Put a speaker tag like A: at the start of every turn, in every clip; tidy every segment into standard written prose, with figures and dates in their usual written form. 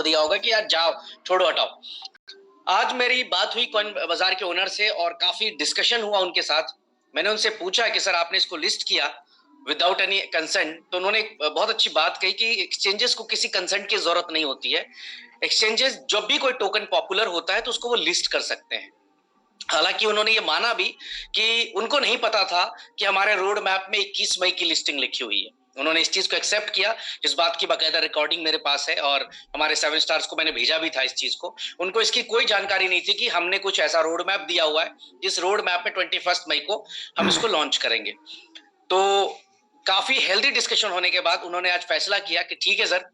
A: दिया होगा कि यार जाओ, छोड़ो, हटाओ। आज मेरी बात हुई कॉइन बाजार के ओनर से और काफी डिस्कशन हुआ उनके साथ। मैंने उनसे पूछा कि सर आपने इसको लिस्ट किया विदाउट एनी कंसेंट, तो उन्होंने बहुत अच्छी बात कही कि एक्सचेंजेस को किसी कंसेंट की जरूरत नहीं होती है। एक्सचेंजेस जब भी कोई टोकन पॉपुलर होता है तो उसको वो लिस्ट कर सकते हैं। हालांकि उन्होंने ये माना भी कि उनको नहीं पता था कि हमारे रोड मैप में 21 मई की लिस्टिंग लिखी हुई है। उन्होंने इस चीज को एक्सेप्ट किया। इस बात की बाकायदा रिकॉर्डिंग मेरे पास है और हमारे 7 स्टार्स को मैंने भेजा भी था इस चीज को। उनको इसकी कोई जानकारी नहीं थी कि हमने कुछ ऐसा रोड मैप दिया हुआ है जिस रोड मैप में 21 मई को हम इसको लॉन्च करेंगे। तो काफी हेल्दी डिस्कशन होने के बाद उन्होंने आज फैसला किया कि ठीक है सर,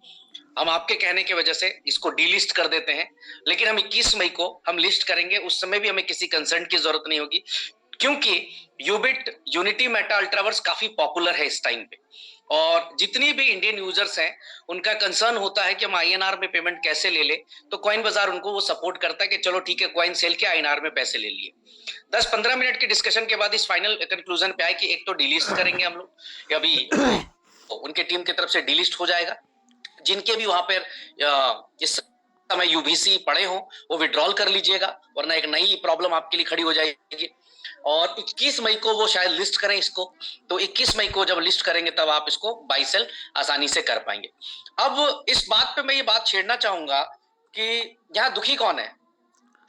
A: हम आपके कहने की वजह से इसको डीलिस्ट कर देते हैं, लेकिन हम 21 मई को हम लिस्ट करेंगे। उस समय भी हमें किसी कंसर्न की जरूरत नहीं होगी, क्योंकि यूबिट यूनिटी मेटा अल्ट्रावर्स काफी पॉपुलर है इस टाइम पे। और जितनी भी इंडियन यूजर्स हैं उनका कंसर्न होता है कि हम आईएनआर में पेमेंट कैसे ले ले, तो कॉइन बाजार उनको वो सपोर्ट करता है कि चलो ठीक है, कॉइन सेल के आईएनआर में पैसे ले लिए। 10-15 मिनट के डिस्कशन के बाद इस फाइनल कंक्लूजन पे आए कि एक तो डिलिस्ट करेंगे हम लोग, अभी उनके टीम की तरफ से डिलिस्ट हो जाएगा। जिनके भी वहां पर इस समय यूबीसी पड़े हो वो विड्रॉल कर लीजिएगा, वरना एक नई प्रॉब्लम आपके लिए खड़ी हो जाएगी। और 21 मई को वो शायद लिस्ट करें इसको, तो 21 मई को जब लिस्ट करेंगे तब आप इसको बाई सेल आसानी से कर पाएंगे। अब इस बात पे मैं ये बात छेड़ना चाहूंगा कि यहाँ दुखी कौन है?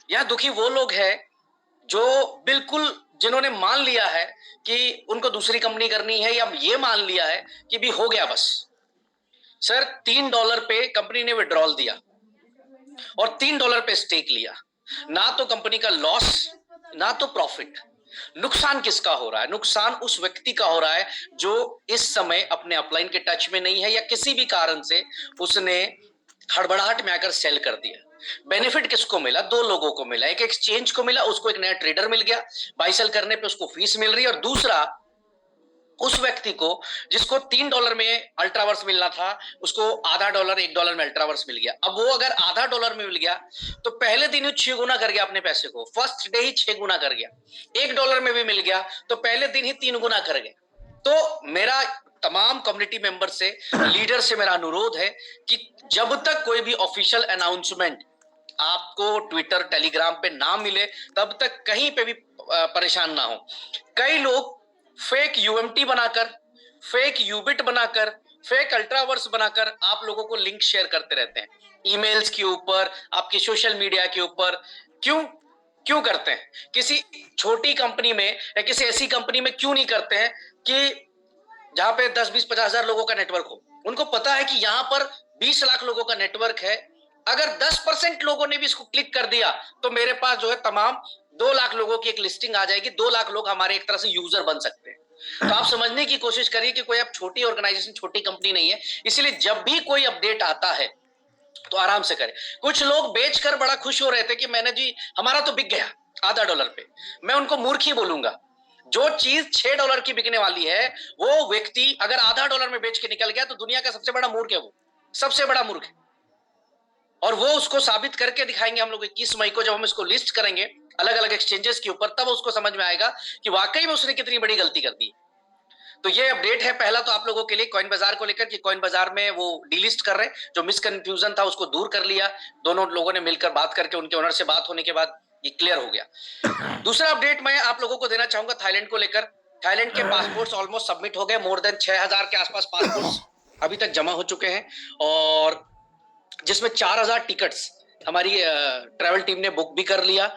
A: यहाँ दुखी वो लोग हैं जो बिल्कुल, जिन्होंने मान लिया है कि उनको दूसरी कंपनी करनी है, या ये मान लिया है कि भी हो गया बस। सर $3 पे कंपनी ने विड्रॉल दिया और $3 पे स्टेक लिया, ना तो कंपनी का लॉस ना तो प्रॉफिट। नुकसान किसका हो रहा है? नुकसान उस व्यक्ति का हो रहा है जो इस समय अपने अपलाइन के टच में नहीं है, या किसी भी कारण से उसने हड़बड़ाहट में आकर सेल कर दिया। बेनिफिट किसको मिला? दो लोगों को मिला। एक एक्सचेंज को मिला, उसको एक नया ट्रेडर मिल गया, बाई सेल करने पे उसको फीस मिल रही है। और दूसरा उस व्यक्ति को जिसको $3 में अल्ट्रावर्स मिलना था, उसको $0.5 $1 में अल्ट्रावर्स मिल गया। अब वो अगर $0.5 में मिल गया तो पहले दिन ही 6 गुना कर गया अपने पैसे को, फर्स्ट डे ही 6 गुना कर गया। $1 में भी मिल गया तो पहले दिन ही 3 गुना कर गया। तो मेरा तमाम कम्युनिटी मेंबर से, लीडर से मेरा अनुरोध है कि जब तक कोई भी ऑफिशियल अनाउंसमेंट आपको ट्विटर टेलीग्राम पे ना मिले तब तक कहीं पे भी परेशान ना हो। कई लोग फेक यूएमटी बनाकर, फेक यूबिट बनाकर, फेक अल्ट्रावर्स बनाकर आप लोगों को लिंक शेयर करते रहते हैं ईमेल्स के ऊपर, आपकी सोशल मीडिया के ऊपर। क्यों क्यों करते हैं? किसी छोटी कंपनी में या किसी ऐसी कंपनी में क्यों नहीं करते हैं कि जहां पे 10-20-50 हजार लोगों का नेटवर्क हो? उनको पता है कि यहां पर 20 लाख लोगों का नेटवर्क है। अगर 10% लोगों ने भी इसको क्लिक कर दिया तो मेरे पास जो है तमाम 2 लाख लोगों की एक लिस्टिंग आ जाएगी। 2 लाख लोग हमारे एक तरह से यूजर बन सकते हैं। तो आप समझने की कोशिश करिए कि कोई अब छोटी ऑर्गेनाइजेशन, छोटी कंपनी नहीं है। इसलिए जब भी कोई अपडेट आता है तो आराम से करें। कुछ लोग बेचकर बड़ा खुश हो रहे थे कि मैंने जी हमारा तो बिक गया $0.5 पे। मैं उनको मूर्ख ही बोलूंगा। जो चीज $6 की बिकने वाली है वो व्यक्ति अगर $0.5 में बेच के निकल गया तो दुनिया का सबसे बड़ा मूर्ख है, वो सबसे बड़ा मूर्ख है। और वो उसको साबित करके दिखाएंगे हम लोग 21 मई को, जब हम इसको लिस्ट करेंगे अलग अलग एक्सचेंजेस के ऊपर, तब उसको समझ में आएगा कि वाकई में उसने कितनी बड़ी गलती कर दी। तो ये अपडेट है पहला तो आप लोगों के लिए कॉइन बाजार को लेकर कि कॉइन बाजार में वो डीलिस्ट कर रहे हैं। जो मिसकंफ्यूजन था उसको दूर कर लिया, दोनों लोगों ने मिलकर बात करके, उनके ओनर से बात होने के बाद ये क्लियर हो गया। दूसरा अपडेट मैं आप लोगों को देना चाहूंगा थाईलैंड को लेकर। थाईलैंड के पासपोर्ट्स ऑलमोस्ट सबमिट हो गए। मोर देन 6000 के आसपास पासपोर्ट्स अभी तक जमा हो चुके हैं, और जिसमें 4000 टिकट्स हमारी ट्रैवल टीम ने बुक भी कर लिया।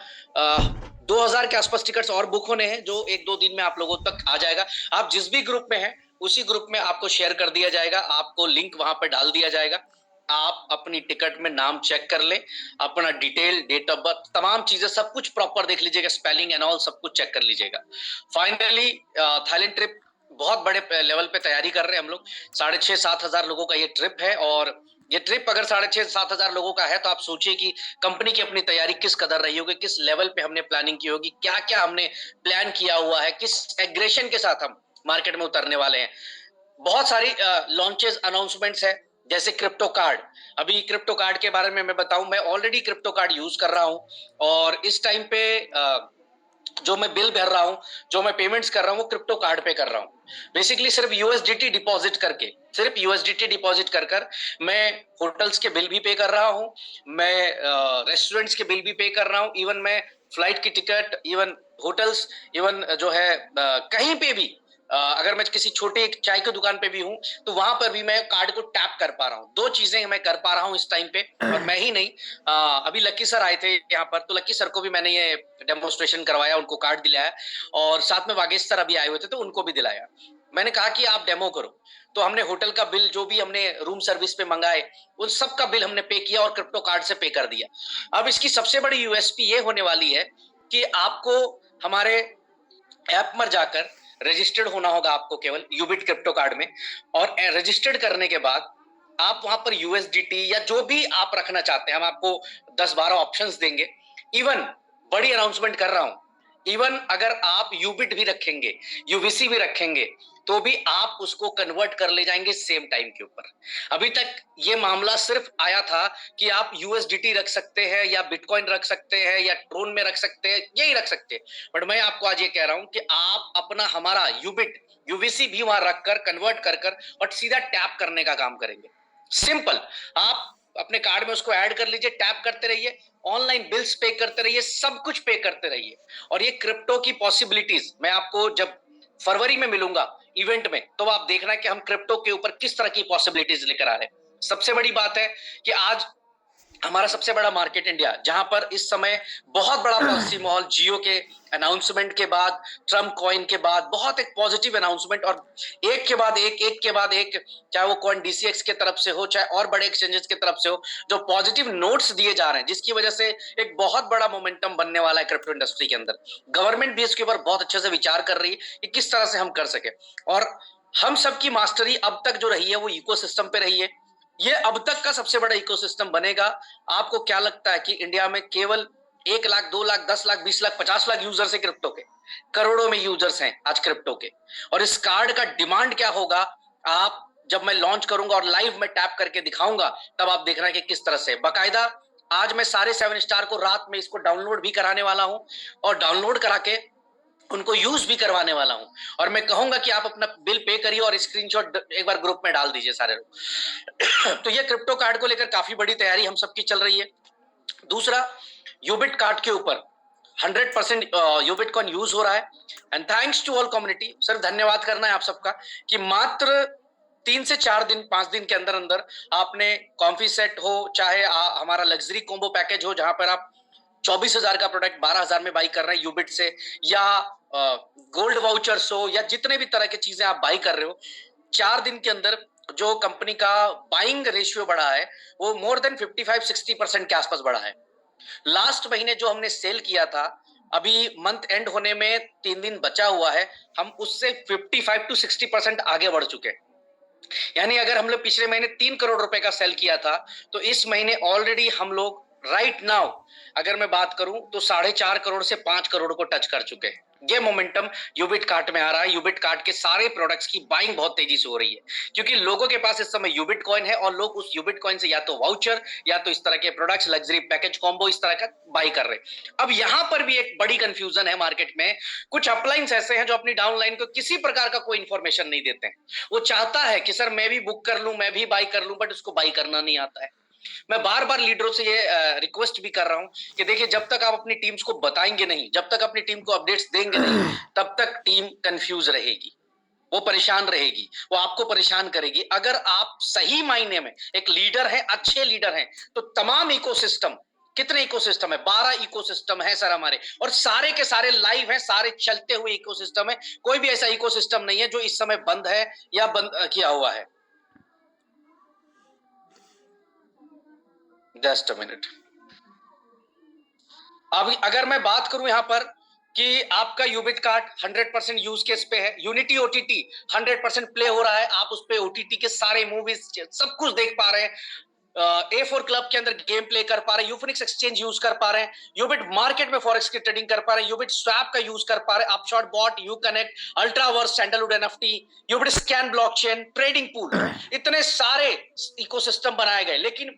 A: 2000 के आसपास टिकट्स और बुक होने हैं जो 1-2 दिन में आप लोगों तक आ जाएगा। आप जिस भी ग्रुप में हैं उसी ग्रुप में आपको शेयर कर दिया जाएगा, आपको लिंक वहां पर डाल दिया जाएगा। आप अपनी टिकट में नाम चेक कर लें, अपना डिटेल, डेट ऑफ बर्थ, तमाम चीजें सब कुछ प्रॉपर देख लीजिएगा, स्पेलिंग एंड ऑल सब कुछ चेक कर लीजिएगा। फाइनली थाईलैंड ट्रिप बहुत बड़े लेवल पे तैयारी कर रहे हैं हम लोग। 6,500-7 हजार लोगों का ये ट्रिप है, और ये ट्रिप अगर 6,500-7 हजार लोगों का है तो आप सोचिए कि कंपनी की अपनी तैयारी किस कदर रही होगी, किस लेवल पे हमने प्लानिंग की होगी, क्या क्या हमने प्लान किया हुआ है, किस एग्रेशन के साथ हम मार्केट में उतरने वाले हैं। बहुत सारी लॉन्चेस, अनाउंसमेंट्स है, जैसे क्रिप्टो कार्ड। अभी क्रिप्टो कार्ड के बारे में मैं बताऊं, मैं ऑलरेडी क्रिप्टो कार्ड यूज कर रहा हूं, और इस टाइम पे जो मैं बिल भर रहा हूं, जो मैं पेमेंट्स कर रहा हूं, वो क्रिप्टो कार्ड पे कर रहा हूं। बेसिकली सिर्फ यूएसडीटी डिपॉजिट करके, सिर्फ यूएसडीटी डिपॉजिट कर कर मैं होटल्स के बिल भी पे कर रहा हूं, मैं रेस्टोरेंट्स के बिल भी पे कर रहा हूं, इवन मैं फ्लाइट की टिकट, इवन होटल्स, इवन जो है कहीं पे भी अगर मैं किसी छोटे एक चाय की दुकान पे भी हूं तो वहां पर भी मैं कार्ड को टैप कर पा रहा हूं। दो चीजें मैं कर पा रहा हूं इस टाइम पे। और मैं ही नहीं, अभी लक्की सर आए थे यहाँ पर, तो लक्की सर को भी मैंने ये डेमोन्स्ट्रेशन करवाया, उनको कार्ड दिलाया, और साथ में वागेश सर अभी आए हुए थे तो उनको भी दिलाया। मैंने कहा कि आप डेमो करो, तो हमने होटल का बिल जो भी हमने रूम सर्विस पे मंगाए उन सब का बिल हमने पे किया और क्रिप्टो कार्ड से पे कर दिया। अब इसकी सबसे बड़ी यूएसपी ये होने वाली है कि आपको हमारे ऐप में जाकर रजिस्टर्ड होना होगा, आपको केवल यूबिट क्रिप्टो कार्ड में, और रजिस्टर्ड करने के बाद आप वहां पर यूएसडीटी या जो भी आप रखना चाहते हैं, हम आपको 10-12 ऑप्शंस देंगे। इवन बड़ी अनाउंसमेंट कर रहा हूं, इवन अगर आप यूबिट भी रखेंगे, यूवीसी भी रखेंगे, तो भी आप उसको कन्वर्ट कर ले जाएंगे सेम टाइम के ऊपर। अभी तक ये मामला सिर्फ आया था कि आप यूएसडीटी रख सकते हैं या बिटकॉइन रख सकते हैं या ट्रोन में रख सकते हैं, यही रख सकते हैं। बट मैं आपको आज ये कह रहा हूं कि आप अपना हमारा यूबिट यूवीसी भी वहां रखकर कन्वर्ट कर कर और सीधा टैप करने का काम करेंगे। सिंपल, आप अपने कार्ड में उसको ऐड कर लीजिए, टैप करते रहिए, ऑनलाइन बिल्स पे करते रहिए, सब कुछ पे करते रहिए। और ये क्रिप्टो की पॉसिबिलिटीज मैं आपको जब फरवरी में मिलूंगा इवेंट में, तो आप देखना कि हम क्रिप्टो के ऊपर किस तरह की पॉसिबिलिटीज लेकर आ रहे हैं। सबसे बड़ी बात है कि आज हमारा सबसे बड़ा मार्केट इंडिया, जहां पर इस समय बहुत बड़ा पॉजिटिव माहौल, जियो के अनाउंसमेंट के बाद, ट्रम्प कॉइन के बाद बहुत एक पॉजिटिव अनाउंसमेंट, और एक के बाद एक के बाद एक, चाहे वो कॉइन डीसीएक्स के तरफ से हो, चाहे और बड़े एक्सचेंजेस के तरफ से हो, जो पॉजिटिव नोट्स दिए जा रहे हैं, जिसकी वजह से एक बहुत बड़ा मोमेंटम बनने वाला है क्रिप्टो इंडस्ट्री के अंदर। गवर्नमेंट भी इसके ऊपर बहुत अच्छे से विचार कर रही है कि किस तरह से हम कर सके। और हम सबकी मास्टरी अब तक जो रही है वो इकोसिस्टम पे रही है। ये अब तक का सबसे बड़ा इकोसिस्टम बनेगा। आपको क्या लगता है कि इंडिया में केवल 1 लाख, 2 लाख, 10 लाख, 20 लाख, 50 लाख यूजर्स है क्रिप्टो के? करोड़ों में यूजर्स हैं आज क्रिप्टो के। और इस कार्ड का डिमांड क्या होगा, आप जब मैं लॉन्च करूंगा और लाइव में टैप करके दिखाऊंगा, तब आप देखना कि किस तरह से बाकायदा आज मैं सारे 7 स्टार को रात में इसको डाउनलोड भी कराने वाला हूं, और डाउनलोड करा के उनको यूज भी करवाने वाला हूं। और मैं कहूंगा कि आप अपना बिल पे करिए और स्क्रीनशॉट एक बार ग्रुप में डाल दीजिए सारे लोग। तो ये क्रिप्टो कार्ड को लेकर काफी बड़ी तैयारी हम सबकी चल रही है। दूसरा, यूबिट कार्ड के ऊपर 100% यूबिट कॉइन यूज हो रहा है, and thanks to all community. Sir धन्यवाद करना है आप सबका कि मात्र 3 से 4 दिन, 5 दिन के अंदर अंदर आपने कॉम्फी सेट हो, चाहे हमारा लग्जरी कॉम्बो पैकेज हो, जहां पर आप 24,000 का प्रोडक्ट 12,000 में बाई कर रहे हैं यूबिट से, या गोल्ड वाउचर्स हो, या जितने भी तरह की चीजें आप बाई कर रहे हो, 4 दिन के अंदर जो कंपनी का बाइंग रेशियो बढ़ा है वो मोर देन 55-60% के आसपास बढ़ा है। लास्ट महीने जो हमने सेल किया था, अभी मंथ एंड होने में 3 दिन बचा हुआ है, हम उससे 55-60% आगे बढ़ चुके हैं। यानी अगर हम लोग पिछले महीने 3 करोड़ रुपए का सेल किया था, तो इस महीने ऑलरेडी हम लोग राइट नाउ अगर मैं बात करूं तो 4.5 करोड़ से 5 करोड़ को टच कर चुके हैं। ये मोमेंटम यूबिट कार्ट में आ रहा है। यूबिट कार्ट के सारे प्रोडक्ट्स की बाइंग बहुत तेजी से हो रही है, क्योंकि लोगों के पास इस समय यूबिट कॉइन है और लोग उस यूबिट कॉइन से या तो वाउचर या तो इस तरह के प्रोडक्ट्स, लग्जरी पैकेज कॉम्बो, इस तरह का बाई कर रहे हैं। अब यहां पर भी एक बड़ी कंफ्यूजन है मार्केट में। कुछ अपलाइंस ऐसे हैं जो अपनी डाउनलाइन को किसी प्रकार का कोई इंफॉर्मेशन नहीं देते हैं। वो चाहता है कि सर मैं भी बुक कर लूं, मैं भी बाई कर लूं, बट उसको बाई करना नहीं आता है। मैं बार बार लीडरों से ये रिक्वेस्ट भी कर रहा हूं कि देखिए, जब तक आप अपनी टीम्स को बताएंगे नहीं, जब तक अपनी टीम को अपडेट्स देंगे नहीं, तब तक टीम कंफ्यूज रहेगी, वो परेशान रहेगी, वो आपको परेशान करेगी। अगर आप सही मायने में एक लीडर हैं, अच्छे लीडर हैं, तो तमाम इकोसिस्टम, कितने इकोसिस्टम है, 12 इकोसिस्टम है सर हमारे, और सारे के सारे लाइव हैं, सारे चलते हुए इकोसिस्टम है। कोई भी ऐसा इकोसिस्टम नहीं है जो इस समय बंद है या बंद किया हुआ है। Just a minute. अब अगर मैं बात करूं यहां पर कि आपका यूबिट कार्ड 100% यूज केस पे है, यूनिटी ओटीटी 100% प्ले हो रहा है, आप उस पे ओटीटी के सारे मूवीज सब कुछ देख पा रहे हैं, A4 क्लब के अंदर गेम प्ले कर पा रहे हैं, यूफिनिक्स एक्सचेंज यूज कर पा रहे हैं, यूबिट मार्केट में फॉरेक्स की ट्रेडिंग कर पा रहे हैं, यूबिट स्वैप का यूज कर पा रहे हैं, Upshot bot, U Connect, Ultraverse, Sandalwood NFT, Ubit scan blockchain, trading pool, इतने सारे इकोसिस्टम बनाए गए। लेकिन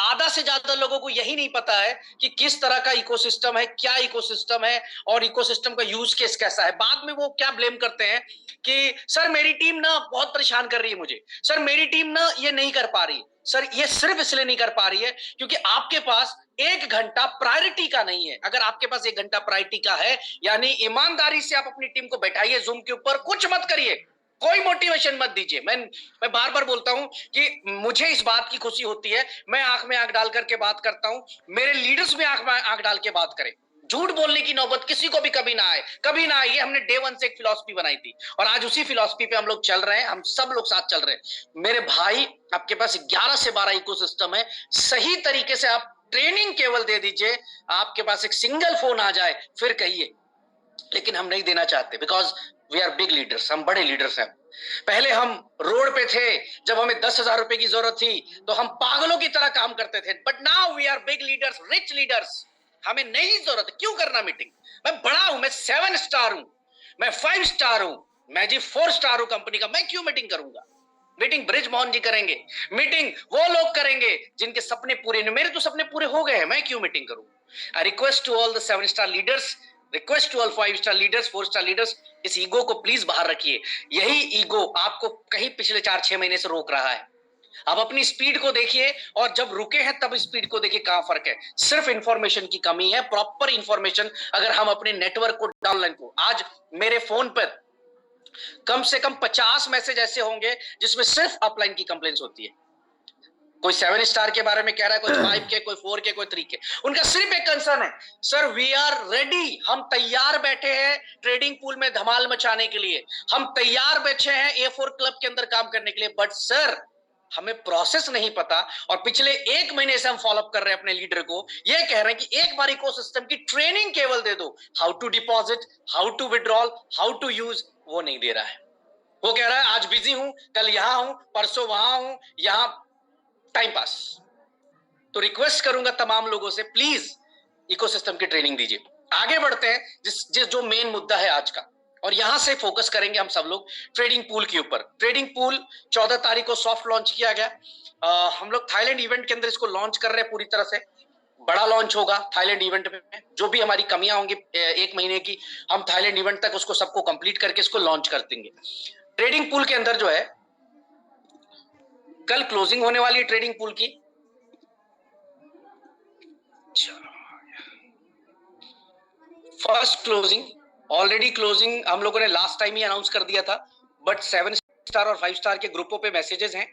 A: आधा से ज्यादा लोगों को यही नहीं पता है कि किस तरह का इकोसिस्टम है, क्या इकोसिस्टम है और इकोसिस्टम का यूज केस कैसा है। बाद में वो क्या ब्लेम करते हैं कि सर मेरी टीम ना बहुत परेशान कर रही है मुझे, सर मेरी टीम ना ये नहीं कर पा रही। सर ये सिर्फ इसलिए नहीं कर पा रही है क्योंकि आपके पास 1 घंटा प्रायोरिटी का नहीं है। अगर आपके पास 1 घंटा प्रायोरिटी का है, यानी ईमानदारी से आप अपनी टीम को बैठाइए जूम के ऊपर, कुछ मत करिए, कोई मोटिवेशन मत दीजिए। मैं बार बार बोलता हूं कि मुझे इस बात की खुशी होती है, मैं आंख में आंख डाल करके बात करता हूं, मेरे लीडर्स भी आंख में आंख डाल के बात करें। झूठ बोलने की नौबत किसी को भी कभी ना आए, कभी ना आए। ये हमने डे 1 से एक फिलॉसफी बनाई थी और आज उसी फिलॉसफी पे हम लोग चल रहे हैं, हम सब लोग साथ चल रहे हैं। मेरे भाई, आपके पास 11 से 12 इकोसिस्टम है, सही तरीके से आप ट्रेनिंग केवल दे दीजिए। आपके पास एक सिंगल फोन आ जाए फिर कहिए, लेकिन हम नहीं देना चाहते because we are big leaders, हम बड़े लीडर्स हैं। पहले हम रोड पे थे, जब हमें 10,000 रुपए की जरूरत थी तो हम पागलों की तरह काम करते थे, but now we are big leaders, rich leaders. हमें नहीं जरूरत, क्यों करना मीटिंग? मैं बड़ा हूं, मैं 7 स्टार हूं, मैं 5 स्टार हूं, मैं जी 4 स्टार हूं कंपनी का, मैं क्यों मीटिंग करूंगा? मीटिंग ब्रिज मोहन जी करेंगे, मीटिंग वो लोग करेंगे जिनके सपने पूरे नहीं, मेरे तो सपने पूरे हो गए हैं, मैं क्यों मीटिंग करूं? I request to all the 7 star leaders, request to all 5 star leaders, 4 star leaders, इस ईगो को प्लीज बाहर रखिए। यही ईगो आपको कहीं पिछले 4-6 महीने से रोक रहा है। आप अपनी स्पीड को देखिए और जब रुके हैं तब स्पीड को देखिए, कहां फर्क है। सिर्फ इंफॉर्मेशन की कमी है, प्रॉपर इंफॉर्मेशन अगर हम अपने नेटवर्क को, डाउनलाइन को, आज मेरे फोन पर कम से कम 50 मैसेज ऐसे होंगे जिसमें सिर्फ अपलाइन की कंप्लेंट्स होती है। कोई 7 स्टार के बारे में कह रहा है, कोई 5 के, कोई 4 के, कोई 3 के। उनका सिर्फ एक कंसर्न है, सर वी आर रेडी, हम तैयार बैठे हैं ट्रेडिंग पूल में धमाल मचाने के लिए, हम तैयार बैठे हैं A4 क्लब के अंदर काम करने के लिए, बट सर हमें प्रोसेस नहीं पता। और पिछले 1 महीने से हम फॉलोअप कर रहे हैं अपने लीडर को, ये कह रहे हैं कि एक बार इकोसिस्टम की ट्रेनिंग केवल दे दो, how to deposit, how to withdrawal, how to use, वो नहीं दे रहा है। वो कह रहा है आज बिजी हूं, कल यहां हूं, परसों वहां हूं, यहां टाइम पास। तो रिक्वेस्ट करूंगा तमाम लोगों से, प्लीज इकोसिस्टम की ट्रेनिंग दीजिए। आगे बढ़ते हैं जिस जो मेन मुद्दा है आज का, और यहां से फोकस करेंगे हम सब लोग ट्रेडिंग पूल के ऊपर। ट्रेडिंग पूल 14 तारीख को सॉफ्ट लॉन्च किया गया। हम लोग थाईलैंड इवेंट के अंदर इसको लॉन्च कर रहे हैं, पूरी तरह से बड़ा लॉन्च होगा थाईलैंड इवेंट में। जो भी हमारी कमियां होंगी 1 महीने की, हम थाईलैंड इवेंट तक उसको सबको कंप्लीट करके इसको लॉन्च कर देंगे। ट्रेडिंग पूल के अंदर जो है, कल क्लोजिंग होने वाली है ट्रेडिंग पूल की। फर्स्ट क्लोजिंग, ऑलरेडी क्लोजिंग हम लोगों ने लास्ट टाइम ही अनाउंस कर दिया था, बट 7 स्टार और 5 स्टार के ग्रुपों पे मैसेजेस हैं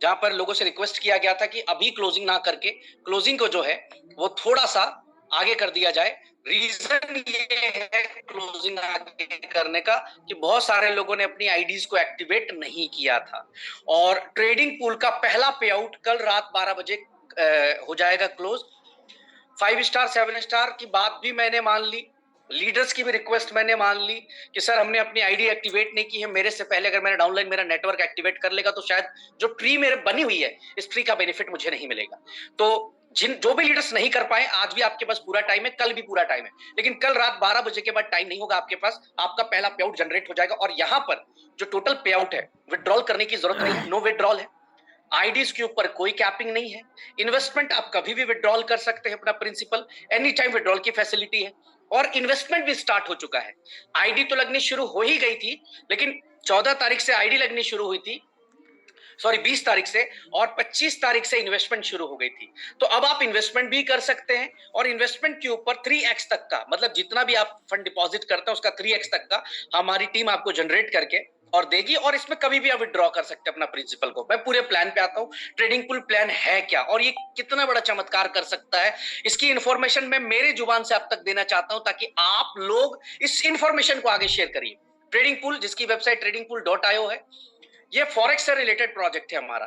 A: जहां पर लोगों से रिक्वेस्ट किया गया था कि अभी क्लोजिंग ना करके क्लोजिंग को जो है वो थोड़ा सा आगे कर दिया जाए। रीजन ये है क्लोजिंग आगे करने का कि बहुत सारे लोगों ने अपनी आईडीज को एक्टिवेट नहीं किया था, और ट्रेडिंग पूल का पहला पे आउट कल रात 12 बजे हो जाएगा क्लोज। 5 स्टार 7 स्टार की बात भी मैंने मान ली, लीडर्स की भी रिक्वेस्ट मैंने मान ली कि सर हमने अपनी आईडी एक्टिवेट नहीं की है, मेरे से पहले अगर मैंने डाउनलाइन मेरा नेटवर्क एक्टिवेट कर लेगा तो शायद जो ट्री मेरे बनी हुई है इस ट्री का बेनिफिट मुझे नहीं मिलेगा। तो जो भी लीडर्स नहीं कर पाए, आज भी आपके पास पूरा टाइम है, कल भी पूरा टाइम है, लेकिन कल रात 12 बजे के बाद टाइम नहीं होगा आपके पास। आपका पहला पे आउट जनरेट हो जाएगा और यहाँ पर जो टोटल पे आउट है, विड्रॉल करने की जरूरत नहीं, नो विड्रॉल है। आईडीज के ऊपर कोई कैपिंग नहीं है, इन्वेस्टमेंट आप कभी भी विड्रॉल कर सकते हैं, अपना प्रिंसिपल एनी टाइम विड्रॉल की फैसिलिटी है, और इन्वेस्टमेंट भी स्टार्ट हो चुका है। आईडी तो लगनी शुरू हो ही गई थी, लेकिन 14 तारीख से आईडी लगनी शुरू हुई थी, सॉरी 20 तारीख से, और 25 तारीख से इन्वेस्टमेंट शुरू हो गई थी। तो अब आप इन्वेस्टमेंट भी कर सकते हैं, और इन्वेस्टमेंट के ऊपर 3x तक का, मतलब जितना भी आप फंड डिपॉजिट करते हैं उसका 3x तक का हमारी टीम आपको जनरेट करके और देगी, और इसमें कभी भी आप विड्रॉ कर सकते हैं अपना प्रिंसिपल को। मैं पूरे प्लान पे आता हूं, ट्रेडिंग पूल प्लान है क्या और ये कितना बड़ा चमत्कार कर सकता है, इसकी इंफॉर्मेशन मैं मेरे जुबान से आप तक देना चाहता हूं ताकि आप लोग इस इंफॉर्मेशन को आगे शेयर करिए। ट्रेडिंग पूल, जिसकी वेबसाइट tradingpool.io है, ये फॉरेक्स से रिलेटेड प्रोजेक्ट है हमारा।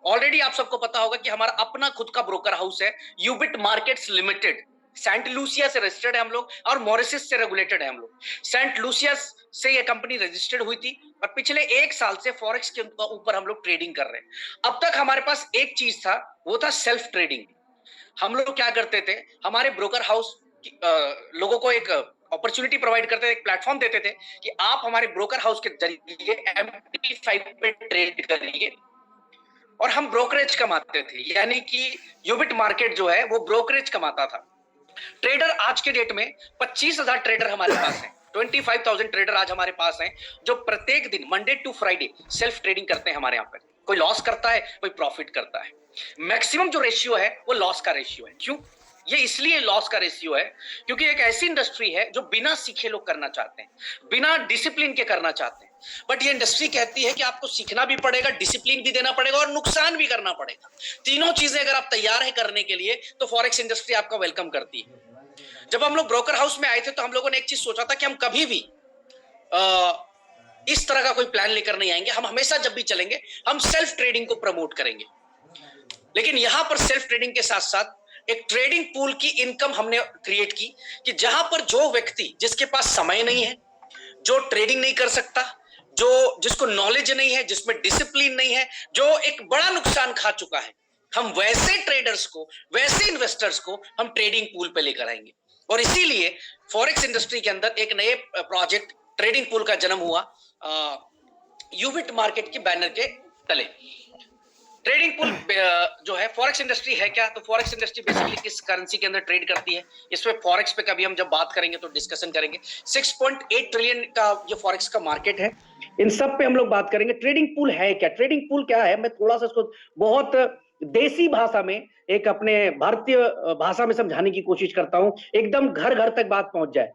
A: ऑलरेडी आप सबको पता होगा कि हमारा अपना खुद का ब्रोकर हाउस है, यूबिट मार्केट्स लिमिटेड, सेंट लूसिया से रजिस्टर्ड है हम लोग, और मॉरिशस से रेगुलेटेड है हम लोग। सेंट लूसिया से ये कंपनी रजिस्टर्ड हुई थी और पिछले 1 साल से फॉरेक्स के ऊपर हम लोग ट्रेडिंग कर रहे हैं। अब तक हमारे पास एक चीज था, वो था सेल्फ ट्रेडिंग। हम लोग क्या करते थे, हमारे ब्रोकर हाउस लोगों को एक अपॉर्चुनिटी प्रोवाइड करते थे, एक प्लेटफॉर्म देते थे कि आप हमारे ब्रोकर हाउस के जरिए MT5 पे ट्रेड करिए, और हम ब्रोकरेज कमाते थे, यानी कि यूबिट मार्केट जो है वो ब्रोकरेज कमाता था। ट्रेडर आज के डेट में 25,000 ट्रेडर हमारे पास हैं, 25,000 ट्रेडर आज हमारे पास हैं, जो प्रत्येक दिन Monday to Friday self trading करते हैं हमारे यहाँ पर। कोई लॉस करता है, कोई प्रॉफिट करता है। मैक्सिमम जो रेशियो है वो लॉस का रेशियो है। क्यों? ये इसलिए लॉस का रेशियो है क्योंकि एक ऐसी इंडस्ट्री है जो बिना सीखे लोग करना चाहते हैं, बिना डिसिप्लिन के करना चाहते हैं। बट ये इंडस्ट्री कहती है कि आपको सीखना भी पड़ेगा, डिसिप्लिन भी देना पड़ेगा और नुकसान भी करना पड़ेगा। तीनों चीजें अगर आप तैयार है करने के लिए तो फॉरेक्स इंडस्ट्री आपका वेलकम करती है। जब हम लोग ब्रोकर हाउस में आए थे तो हम लोगों ने एक चीज सोचा था कि हम कभी भी इस तरह का कोई प्लान लेकर नहीं आएंगे। हम हमेशा जब भी चलेंगे हम सेल्फ ट्रेडिंग को प्रमोट करेंगे। लेकिन यहां पर सेल्फ ट्रेडिंग के साथ साथ एक ट्रेडिंग पूल की इनकम हमने क्रिएट की कि जहां पर जो व्यक्ति जिसके पास समय नहीं है, जो ट्रेडिंग नहीं कर सकता, जो जिसको नॉलेज नहीं है, जिसमें डिसिप्लिन नहीं है, जो एक बड़ा नुकसान खा चुका है, हम वैसे ट्रेडर्स को, वैसे इन्वेस्टर्स को हम ट्रेडिंग पूल पे लेकर आएंगे। और इसीलिए फॉरेक्स इंडस्ट्री के अंदर एक नए प्रोजेक्ट ट्रेडिंग पूल का जन्म हुआ यूबिट मार्केट के बैनर के तले। ट्रेडिंग पूल जो है फॉरेक्स इंडस्ट्री है क्या? तो फॉरेक्स इंडस्ट्री बेसिकली किस करेंसी के अंदर ट्रेड करती है, इसमें फॉरेक्स पे कभी हम जब बात करेंगे तो डिस्कशन करेंगे। 6.8 ट्रिलियन का ये फॉरेक्स का मार्केट है, इन सब पे हम लोग बात करेंगे। ट्रेडिंग पूल है क्या? ट्रेडिंग पूल क्या है, मैं थोड़ा सा इसको बहुत देसी भाषा में, एक अपने भारतीय भाषा में समझाने की कोशिश करता हूं, एकदम घर घर तक बात पहुंच जाए।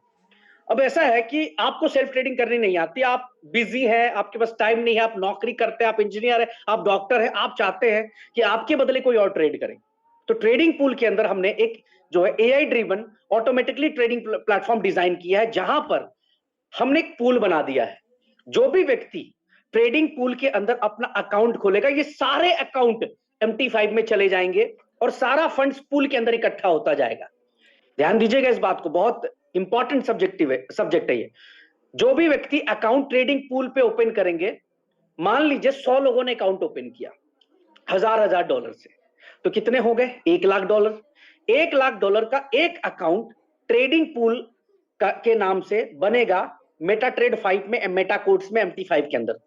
A: अब ऐसा है कि आपको सेल्फ ट्रेडिंग करनी नहीं आती, आप बिजी हैं, आपके पास टाइम नहीं है, आप नौकरी करते हैं, आप इंजीनियर है, आप डॉक्टर है, आप चाहते हैं कि आपके बदले कोई और ट्रेड करे। तो ट्रेडिंग पूल के अंदर हमने एक जो है AI driven automatically trading platform design किया है, जहां पर हमने एक पूल बना दिया है। जो भी व्यक्ति ट्रेडिंग पूल के अंदर अपना अकाउंट खोलेगा, ये सारे अकाउंट MT5 में चले जाएंगे और सारा फंड्स पूल के अंदर इकट्ठा होता जाएगा। ध्यान दीजिएगा इस बात को, बहुत इंपॉर्टेंट सब्जेक्ट है ये। जो भी व्यक्ति अकाउंट ट्रेडिंग पूल पे ओपन करेंगे, मान लीजिए 100 लोगों ने अकाउंट ओपन किया $1,000 से, तो कितने हो गए? $1,00,000। $1,00,000 का एक अकाउंट ट्रेडिंग पूल के नाम से बनेगा मेटा ट्रेड 5 में, मेटा कोड्स में, MT5 के अंदर।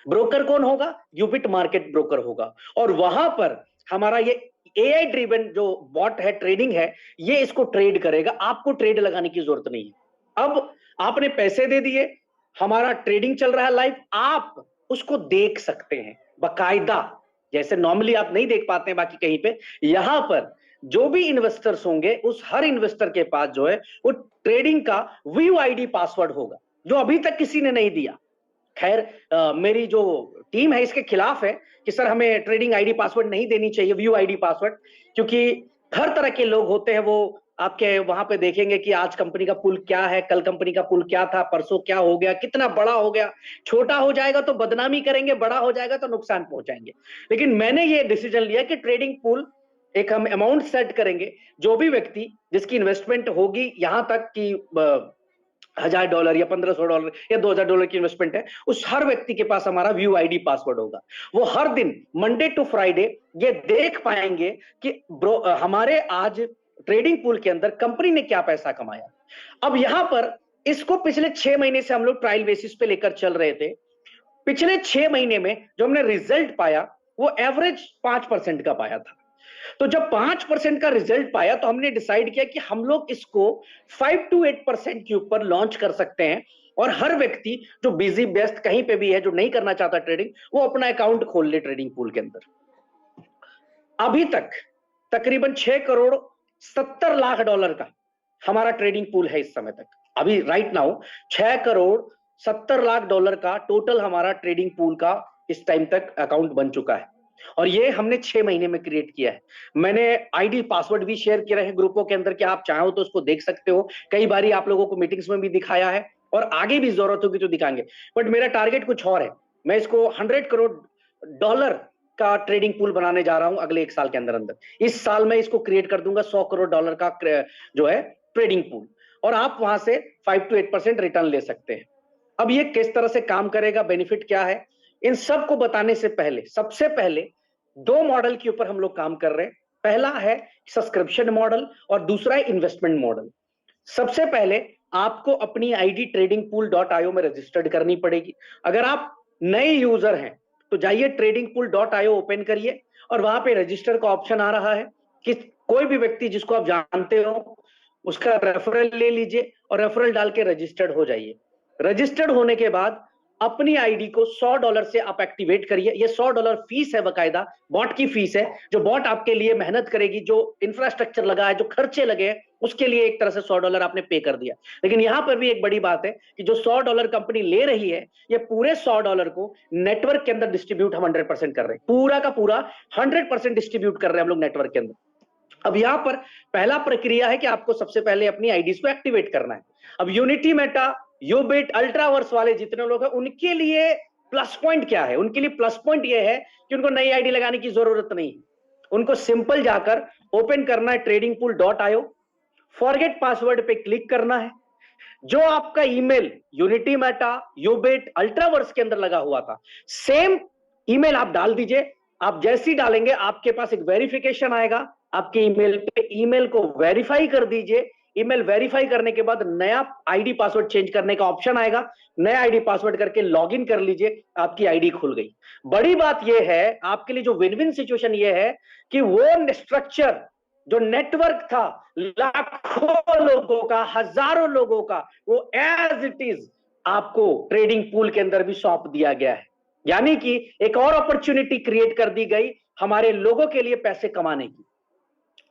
A: ब्रोकर कौन होगा? यूबिट मार्केट ब्रोकर होगा। और वहां पर हमारा ये एआई ड्रिवन जो बॉट है, ट्रेडिंग है, ये इसको ट्रेड करेगा। आपको ट्रेड लगाने की जरूरत नहीं है। अब आपने पैसे दे दिए, हमारा ट्रेडिंग चल रहा है लाइव, आप उसको देख सकते हैं बकायदा, जैसे नॉर्मली आप नहीं देख पाते हैं बाकी कहीं पे। यहां पर जो भी इन्वेस्टर्स होंगे, उस हर इन्वेस्टर के पास जो है वो ट्रेडिंग का व्यू आईडी पासवर्ड होगा, जो अभी तक किसी ने नहीं दिया। खैर मेरी जो टीम है इसके खिलाफ है कि सर हमें ट्रेडिंग आईडी पासवर्ड नहीं देनी चाहिए, व्यू आईडी पासवर्ड, क्योंकि हर तरह के लोग होते हैं, वो आपके वहां पे देखेंगे कि आज कंपनी का पुल क्या है, कल कंपनी का पुल क्या था, परसों क्या हो गया, कितना बड़ा हो गया। छोटा हो जाएगा तो बदनामी करेंगे, बड़ा हो जाएगा तो नुकसान पहुंचाएंगे। लेकिन मैंने ये डिसीजन लिया कि ट्रेडिंग पुल एक हम अमाउंट सेट करेंगे, जो भी व्यक्ति जिसकी इन्वेस्टमेंट होगी यहां तक कि $1,000 या $1,500 या $2,000 की इन्वेस्टमेंट है, उस हर व्यक्ति के पास हमारा व्यू आईडी पासवर्ड होगा। वो हर दिन मंडे टू फ्राइडे ये देख पाएंगे कि हमारे आज ट्रेडिंग पूल के अंदर कंपनी ने क्या पैसा कमाया। अब यहां पर इसको पिछले 6 महीने से हम लोग ट्रायल बेसिस पे लेकर चल रहे थे। पिछले 6 महीने में जो हमने रिजल्ट पाया वो एवरेज 5% का पाया था। तो जब 5% का रिजल्ट पाया तो हमने डिसाइड किया कि हम लोग इसको 5 to 8% के ऊपर लॉन्च कर सकते हैं, और हर व्यक्ति जो बिजी व्यस्त कहीं पे भी है, जो नहीं करना चाहता ट्रेडिंग, वो अपना अकाउंट खोल ले ट्रेडिंग पूल के अंदर। अभी तक तकरीबन $6,70,00,000 का हमारा ट्रेडिंग पूल है इस समय तक। अभी राइट नाउ $6,70,00,000 का टोटल हमारा ट्रेडिंग पूल का इस टाइम तक अकाउंट बन चुका है, और ये हमने 6 महीने में क्रिएट किया है। मैंने आईडी पासवर्ड भी शेयर किए हैं ग्रुपों के अंदर कि आप चाहो तो उसको देख सकते हो। कई बारी आप लोगों को मीटिंग्स में भी दिखाया है, और आगे भी जरूरत होगी तो दिखाएंगे। बट मेरा टारगेट कुछ और है, मैं इसको $100 करोड़ का ट्रेडिंग पूल बनाने जा रहा हूं अगले 1 साल के अंदर अंदर। इस साल मैं इसको क्रिएट कर दूंगा $100 करोड़ का जो है ट्रेडिंग पूल, और आप वहां से 5 to 8% रिटर्न ले सकते हैं। अब ये किस तरह से काम करेगा, बेनिफिट क्या है, इन सब को बताने से पहले सबसे पहले 2 मॉडल के ऊपर हम लोग काम कर रहे हैं। पहला है सब्सक्रिप्शन मॉडल और दूसरा है इन्वेस्टमेंट मॉडल। सबसे पहले आपको अपनी आईडी tradingpool.io में रजिस्टर्ड करनी पड़ेगी। अगर आप नए यूजर हैं
B: तो जाइए tradingpool.io ओपन करिए और वहां पे रजिस्टर का ऑप्शन आ रहा है कि कोई भी व्यक्ति जिसको आप जानते हो उसका रेफरल ले लीजिए और रेफरल डाल के रजिस्टर्ड हो जाइए। रजिस्टर्ड होने के बाद अपनी आईडी को $100 से आप एक्टिवेट करिए। ये $100 फीस है, बकायदा बॉट की फीस है। जो बॉट आपके लिए मेहनत करेगी, जो इंफ्रास्ट्रक्चर लगा है, जो खर्चे लगे हैं, उसके लिए एक तरह से $100 आपने पे कर दिया। लेकिन यहां पर भी एक बड़ी बात है कि जो $100 कंपनी ले रही है, ये पूरे $100 को नेटवर्क के अंदर डिस्ट्रीब्यूट हम 100% कर रहे हैं। पूरा का पूरा 100% डिस्ट्रीब्यूट कर रहे हैं हम लोग नेटवर्क के अंदर। अब यहां पर पहला प्रक्रिया है कि आपको सबसे पहले अपनी आईडीज को एक्टिवेट करना है। अब यूनिटी मेटा, यूबिट, अल्ट्रावर्स वाले जितने लोग हैं उनके लिए प्लस पॉइंट क्या है? उनके लिए प्लस पॉइंट यह है कि उनको नई आईडी लगाने की जरूरत नहीं है। उनको सिंपल जाकर ओपन करना है tradingpool.io, फॉरगेट पासवर्ड पे क्लिक करना है। जो आपका ईमेल यूनिटी मेटा, यूबिट, अल्ट्रावर्स के अंदर लगा हुआ था, सेम ईमेल आप डाल दीजिए। आप जैसे ही डालेंगे आपके पास एक वेरिफिकेशन आएगा आपके ईमेल पे। ईमेल को वेरीफाई कर दीजिए। ईमेल वेरीफाई करने के बाद नया आईडी पासवर्ड चेंज करने का ऑप्शन आएगा। नया आईडी पासवर्ड करके लॉगिन कर लीजिए, आपकी आईडी खुल गई। बड़ी बात यह है आपके लिए, जो विन विन सिचुएशन यह है कि वो स्ट्रक्चर, जो नेटवर्क था लाखों लोगों का, हजारों लोगों का, वो एज इट इज आपको ट्रेडिंग पूल के अंदर भी सौंप दिया गया है। यानी कि एक और अपॉर्चुनिटी क्रिएट कर दी गई हमारे लोगों के लिए पैसे कमाने की।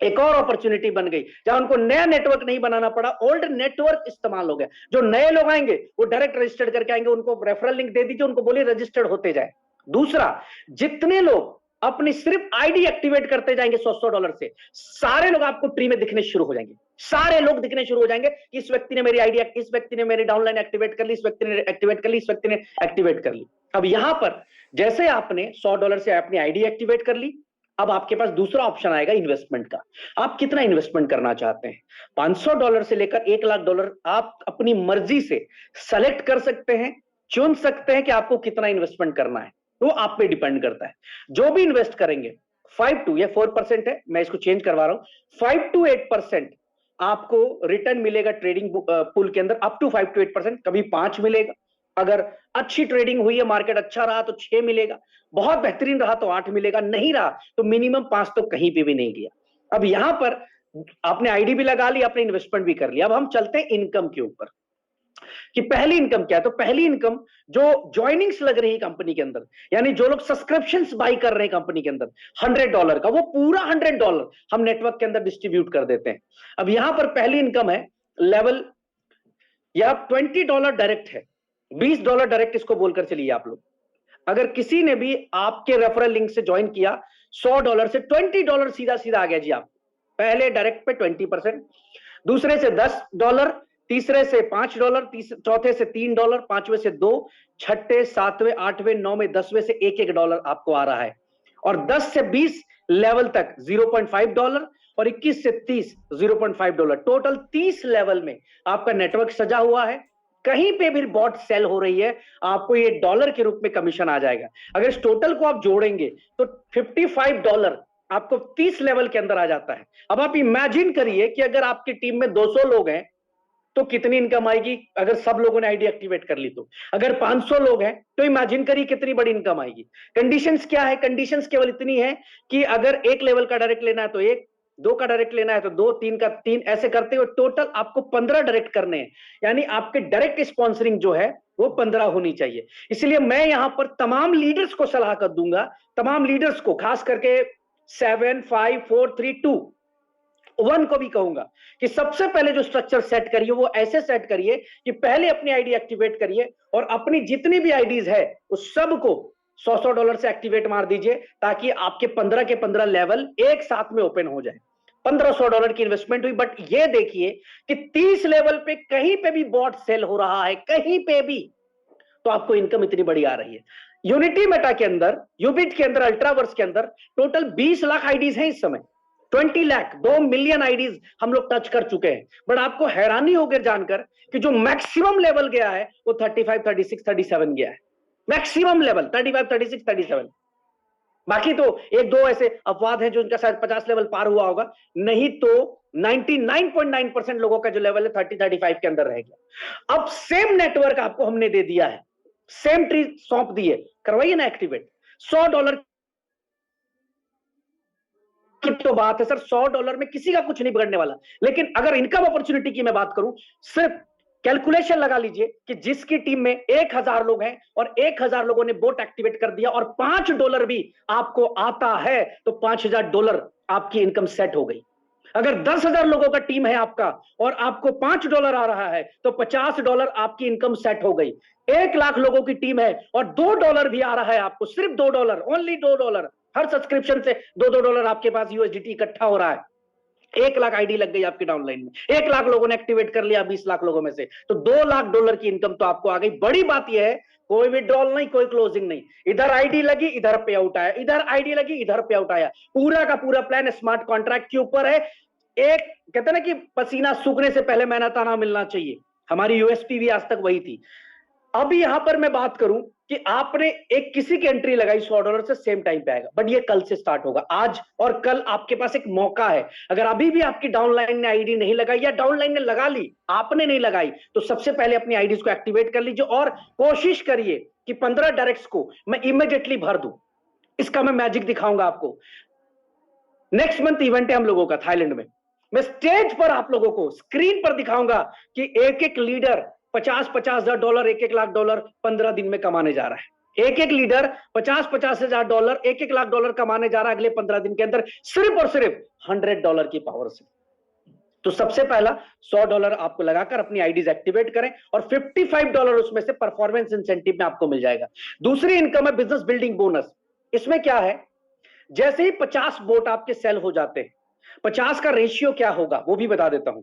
B: एक और अपॉर्चुनिटी बन गई जहां उनको नया नेटवर्क नहीं बनाना पड़ा, ओल्ड नेटवर्क इस्तेमाल हो गया। जो नए लोग आएंगे वो डायरेक्ट रजिस्टर्ड करके आएंगे, उनको रेफरल लिंक दे दीजिए, उनको बोलिए रजिस्टर्ड होते जाए। दूसरा, जितने लोग अपनी सिर्फ आईडी एक्टिवेट करते जाएंगे $100 से, सारे लोग आपको ट्री में दिखने शुरू हो जाएंगे। सारे लोग दिखने शुरू हो जाएंगे कि इस व्यक्ति ने मेरी आईडी, इस व्यक्ति ने मेरी डाउनलाइन एक्टिवेट कर ली, इस व्यक्ति ने एक्टिवेट कर ली, इस व्यक्ति ने एक्टिवेट कर ली। अब यहां पर जैसे आपने $100 से अपनी आईडी एक्टिवेट कर ली, अब आपके पास दूसरा ऑप्शन आएगा इन्वेस्टमेंट का। आप कितना इन्वेस्टमेंट करना चाहते हैं? $500 से लेकर $1,00,000 आप अपनी मर्जी से सेलेक्ट कर सकते हैं, चुन सकते हैं कि आपको कितना इन्वेस्टमेंट करना है। वो आप पे डिपेंड करता है। जो भी इन्वेस्ट करेंगे 5 to, ये 4% है, मैं इसको चेंज करवा रहा हूं, 5 to 8% आपको रिटर्न मिलेगा ट्रेडिंग पूल के अंदर। अप टू 5 to 8%, कभी 5 मिलेगा। अगर अच्छी ट्रेडिंग हुई है, मार्केट अच्छा रहा तो 6 मिलेगा, बहुत बेहतरीन रहा तो 8 मिलेगा, नहीं रहा तो मिनिमम 5 तो कहीं पे भी नहीं गया। अब यहां पर आपने आईडी भी लगा ली, आपने इन्वेस्टमेंट भी कर लिया। अब हम चलते हैं इनकम के ऊपर कि पहली इनकम क्या है। तो पहली इनकम जो ज्वाइनिंग्स लग रही है कंपनी के अंदर, यानी जो लोग सब्सक्रिप्शंस बाई कर रहे हैं कंपनी के अंदर $100 का, वो पूरा $100 हम नेटवर्क के अंदर डिस्ट्रीब्यूट कर देते हैं। अब यहां पर पहली इनकम है लेवल, या $20 डायरेक्ट है, $20 डायरेक्ट इसको बोलकर चलिए आप लोग। अगर किसी ने भी आपके रेफरल लिंक से ज्वाइन किया, $100 से $20 सीधा सीधा आ गया जी। आप पहले डायरेक्ट पे 20%, दूसरे से $10, तीसरे से $5, चौथे से $3, पांचवें से 2, छठे, सातवें, आठवें, नौवें, 10वें से $1 आपको आ रहा है। और 10 से 20 लेवल तक $0.5 और 21 से 30 $0.5। टोटल 30 लेवल में आपका नेटवर्क सजा हुआ है। कहीं पे भी बॉट सेल हो रही है, आपको ये डॉलर के रूप में कमीशन आ जाएगा। अगर इस टोटल को आप जोड़ेंगे तो $55 आपको 30 लेवल के अंदर आ जाता है। अब आप इमेजिन करिए कि अगर आपकी टीम में 200 लोग हैं तो कितनी इनकम आएगी अगर सब लोगों ने आईडी एक्टिवेट कर ली तो। अगर 500 लोग हैं तो इमेजिन करिए कितनी बड़ी इनकम आएगी। कंडीशंस क्या है? कंडीशंस केवल इतनी है कि अगर 1 लेवल का डायरेक्ट लेना है तो 1, 2 का डायरेक्ट लेना है तो 2, 3 का 3, ऐसे करते हुए टोटल आपको 15 डायरेक्ट करने हैं। यानी आपके डायरेक्ट स्पॉन्सरिंग जो है वो 15 होनी चाहिए। इसलिए मैं यहां पर तमाम लीडर्स को सलाह कर दूंगा, तमाम लीडर्स को, खास करके 7, 5, 4, 3, 2, 1 को भी कहूंगा कि सबसे पहले जो स्ट्रक्चर सेट करिए वो ऐसे सेट करिए कि पहले अपनी आईडी एक्टिवेट करिए और अपनी जितनी भी आईडीज है उस सब को $100 से एक्टिवेट मार दीजिए, ताकि आपके 15 के 15 लेवल एक साथ में ओपन हो जाए। $1500 की इन्वेस्टमेंट हुई, बट ये देखिए कि 30 लेवल पे कहीं पे भी बॉट सेल हो रहा है, कहीं पे भी, तो आपको इनकम इतनी बड़ी आ रही है। यूनिटी मेटा के अंदर, यूबिट के अंदर, अल्ट्रावर्स के अंदर टोटल 20 लाख आईडीज हैं इस समय। 20 लाख, 2 मिलियन आईडीज हम लोग टच कर चुके हैं। बट आपको हैरानी होगी जानकर कि जो मैक्सिमम लेवल गया है वो 35, 36, 37 गया है। Maximum level 35, 36, 37। बाकी तो 1-2 ऐसे अपवाद हैं जो उनका शायद 50 लेवल पार हुआ होगा, नहीं तो 99.9% लोगों का जो लेवल है 30, 35 के अंदर रह गया। अब सेम नेटवर्क आपको हमने दे दिया है, सेम ट्री सौंप दिए, करवाइए ना एक्टिवेट। $100 की तो बात है सर, $100 में किसी का कुछ नहीं बिगड़ने वाला। लेकिन अगर इनकम अपॉर्चुनिटी की मैं बात करूं, सिर्फ कैलकुलेशन लगा लीजिए कि जिसकी टीम में 1000 लोग हैं और 1000 लोगों ने बोट एक्टिवेट कर दिया और $5 भी आपको आता है, तो $5000 आपकी इनकम सेट हो गई। अगर 10,000 लोगों का टीम है आपका और आपको $5 आ रहा है, तो $50 आपकी इनकम सेट हो गई। 1,00,000 लोगों की टीम है और $2 भी आ रहा है आपको, सिर्फ $2, ओनली $2, हर सब्सक्रिप्शन से $2 आपके पास यूएसडीटी इकट्ठा हो रहा है। 1,00,000 आईडी लग गई आपकी डाउनलाइन में, 1,00,000 लोगों ने एक्टिवेट कर लिया 20 लाख लोगों में से, तो $2,00,000 की इनकम तो आपको आ गई। बड़ी बात यह है, कोई विड्रॉल नहीं, कोई क्लोजिंग नहीं, इधर आईडी लगी इधर पे आउट आया, इधर आईडी लगी इधर पे आउट आया। पूरा का पूरा प्लान स्मार्ट कॉन्ट्रैक्ट के ऊपर है। एक कहते हैं ना कि पसीना सूखने से पहले मेहनताना मिलना चाहिए, हमारी यूएसपी भी आज तक वही थी। अभी यहां पर मैं बात करूं कि आपने एक किसी की एंट्री लगाई $100 से, सेम टाइम पे आएगा, बट ये कल से स्टार्ट होगा। आज और कल आपके पास एक मौका है। अगर अभी भी आपकी डाउनलाइन ने आईडी नहीं लगाई या डाउनलाइन ने लगा ली, आपने नहीं लगाई, तो सबसे पहले अपनी आईडीज को एक्टिवेट कर लीजिए और कोशिश करिए कि 15 डायरेक्ट्स को मैं इमीडिएटली भर दूं। इसका मैं मैजिक दिखाऊंगा आपको। नेक्स्ट मंथ इवेंट है हम लोगों का थाईलैंड में। मैं स्टेज पर आप लोगों को स्क्रीन पर दिखाऊंगा कि एक एक लीडर $50,000 $1,00,000 15 दिन में कमाने जा रहा है। एक एक लीडर $50,000 $1,00,000 कमाने जा रहा है अगले 15 दिन के अंदर, सिर्फ और सिर्फ $100 की पावर से। तो सबसे पहला $100 आपको लगाकर अपनी आईडीज एक्टिवेट करें और $55 उसमें से परफॉर्मेंस इंसेंटिव में आपको मिल जाएगा। दूसरी इनकम है बिजनेस बिल्डिंग बोनस। इसमें क्या है, जैसे ही 50 बोट आपके सेल हो जाते हैं, 50 का रेशियो क्या होगा वो भी बता देता हूं।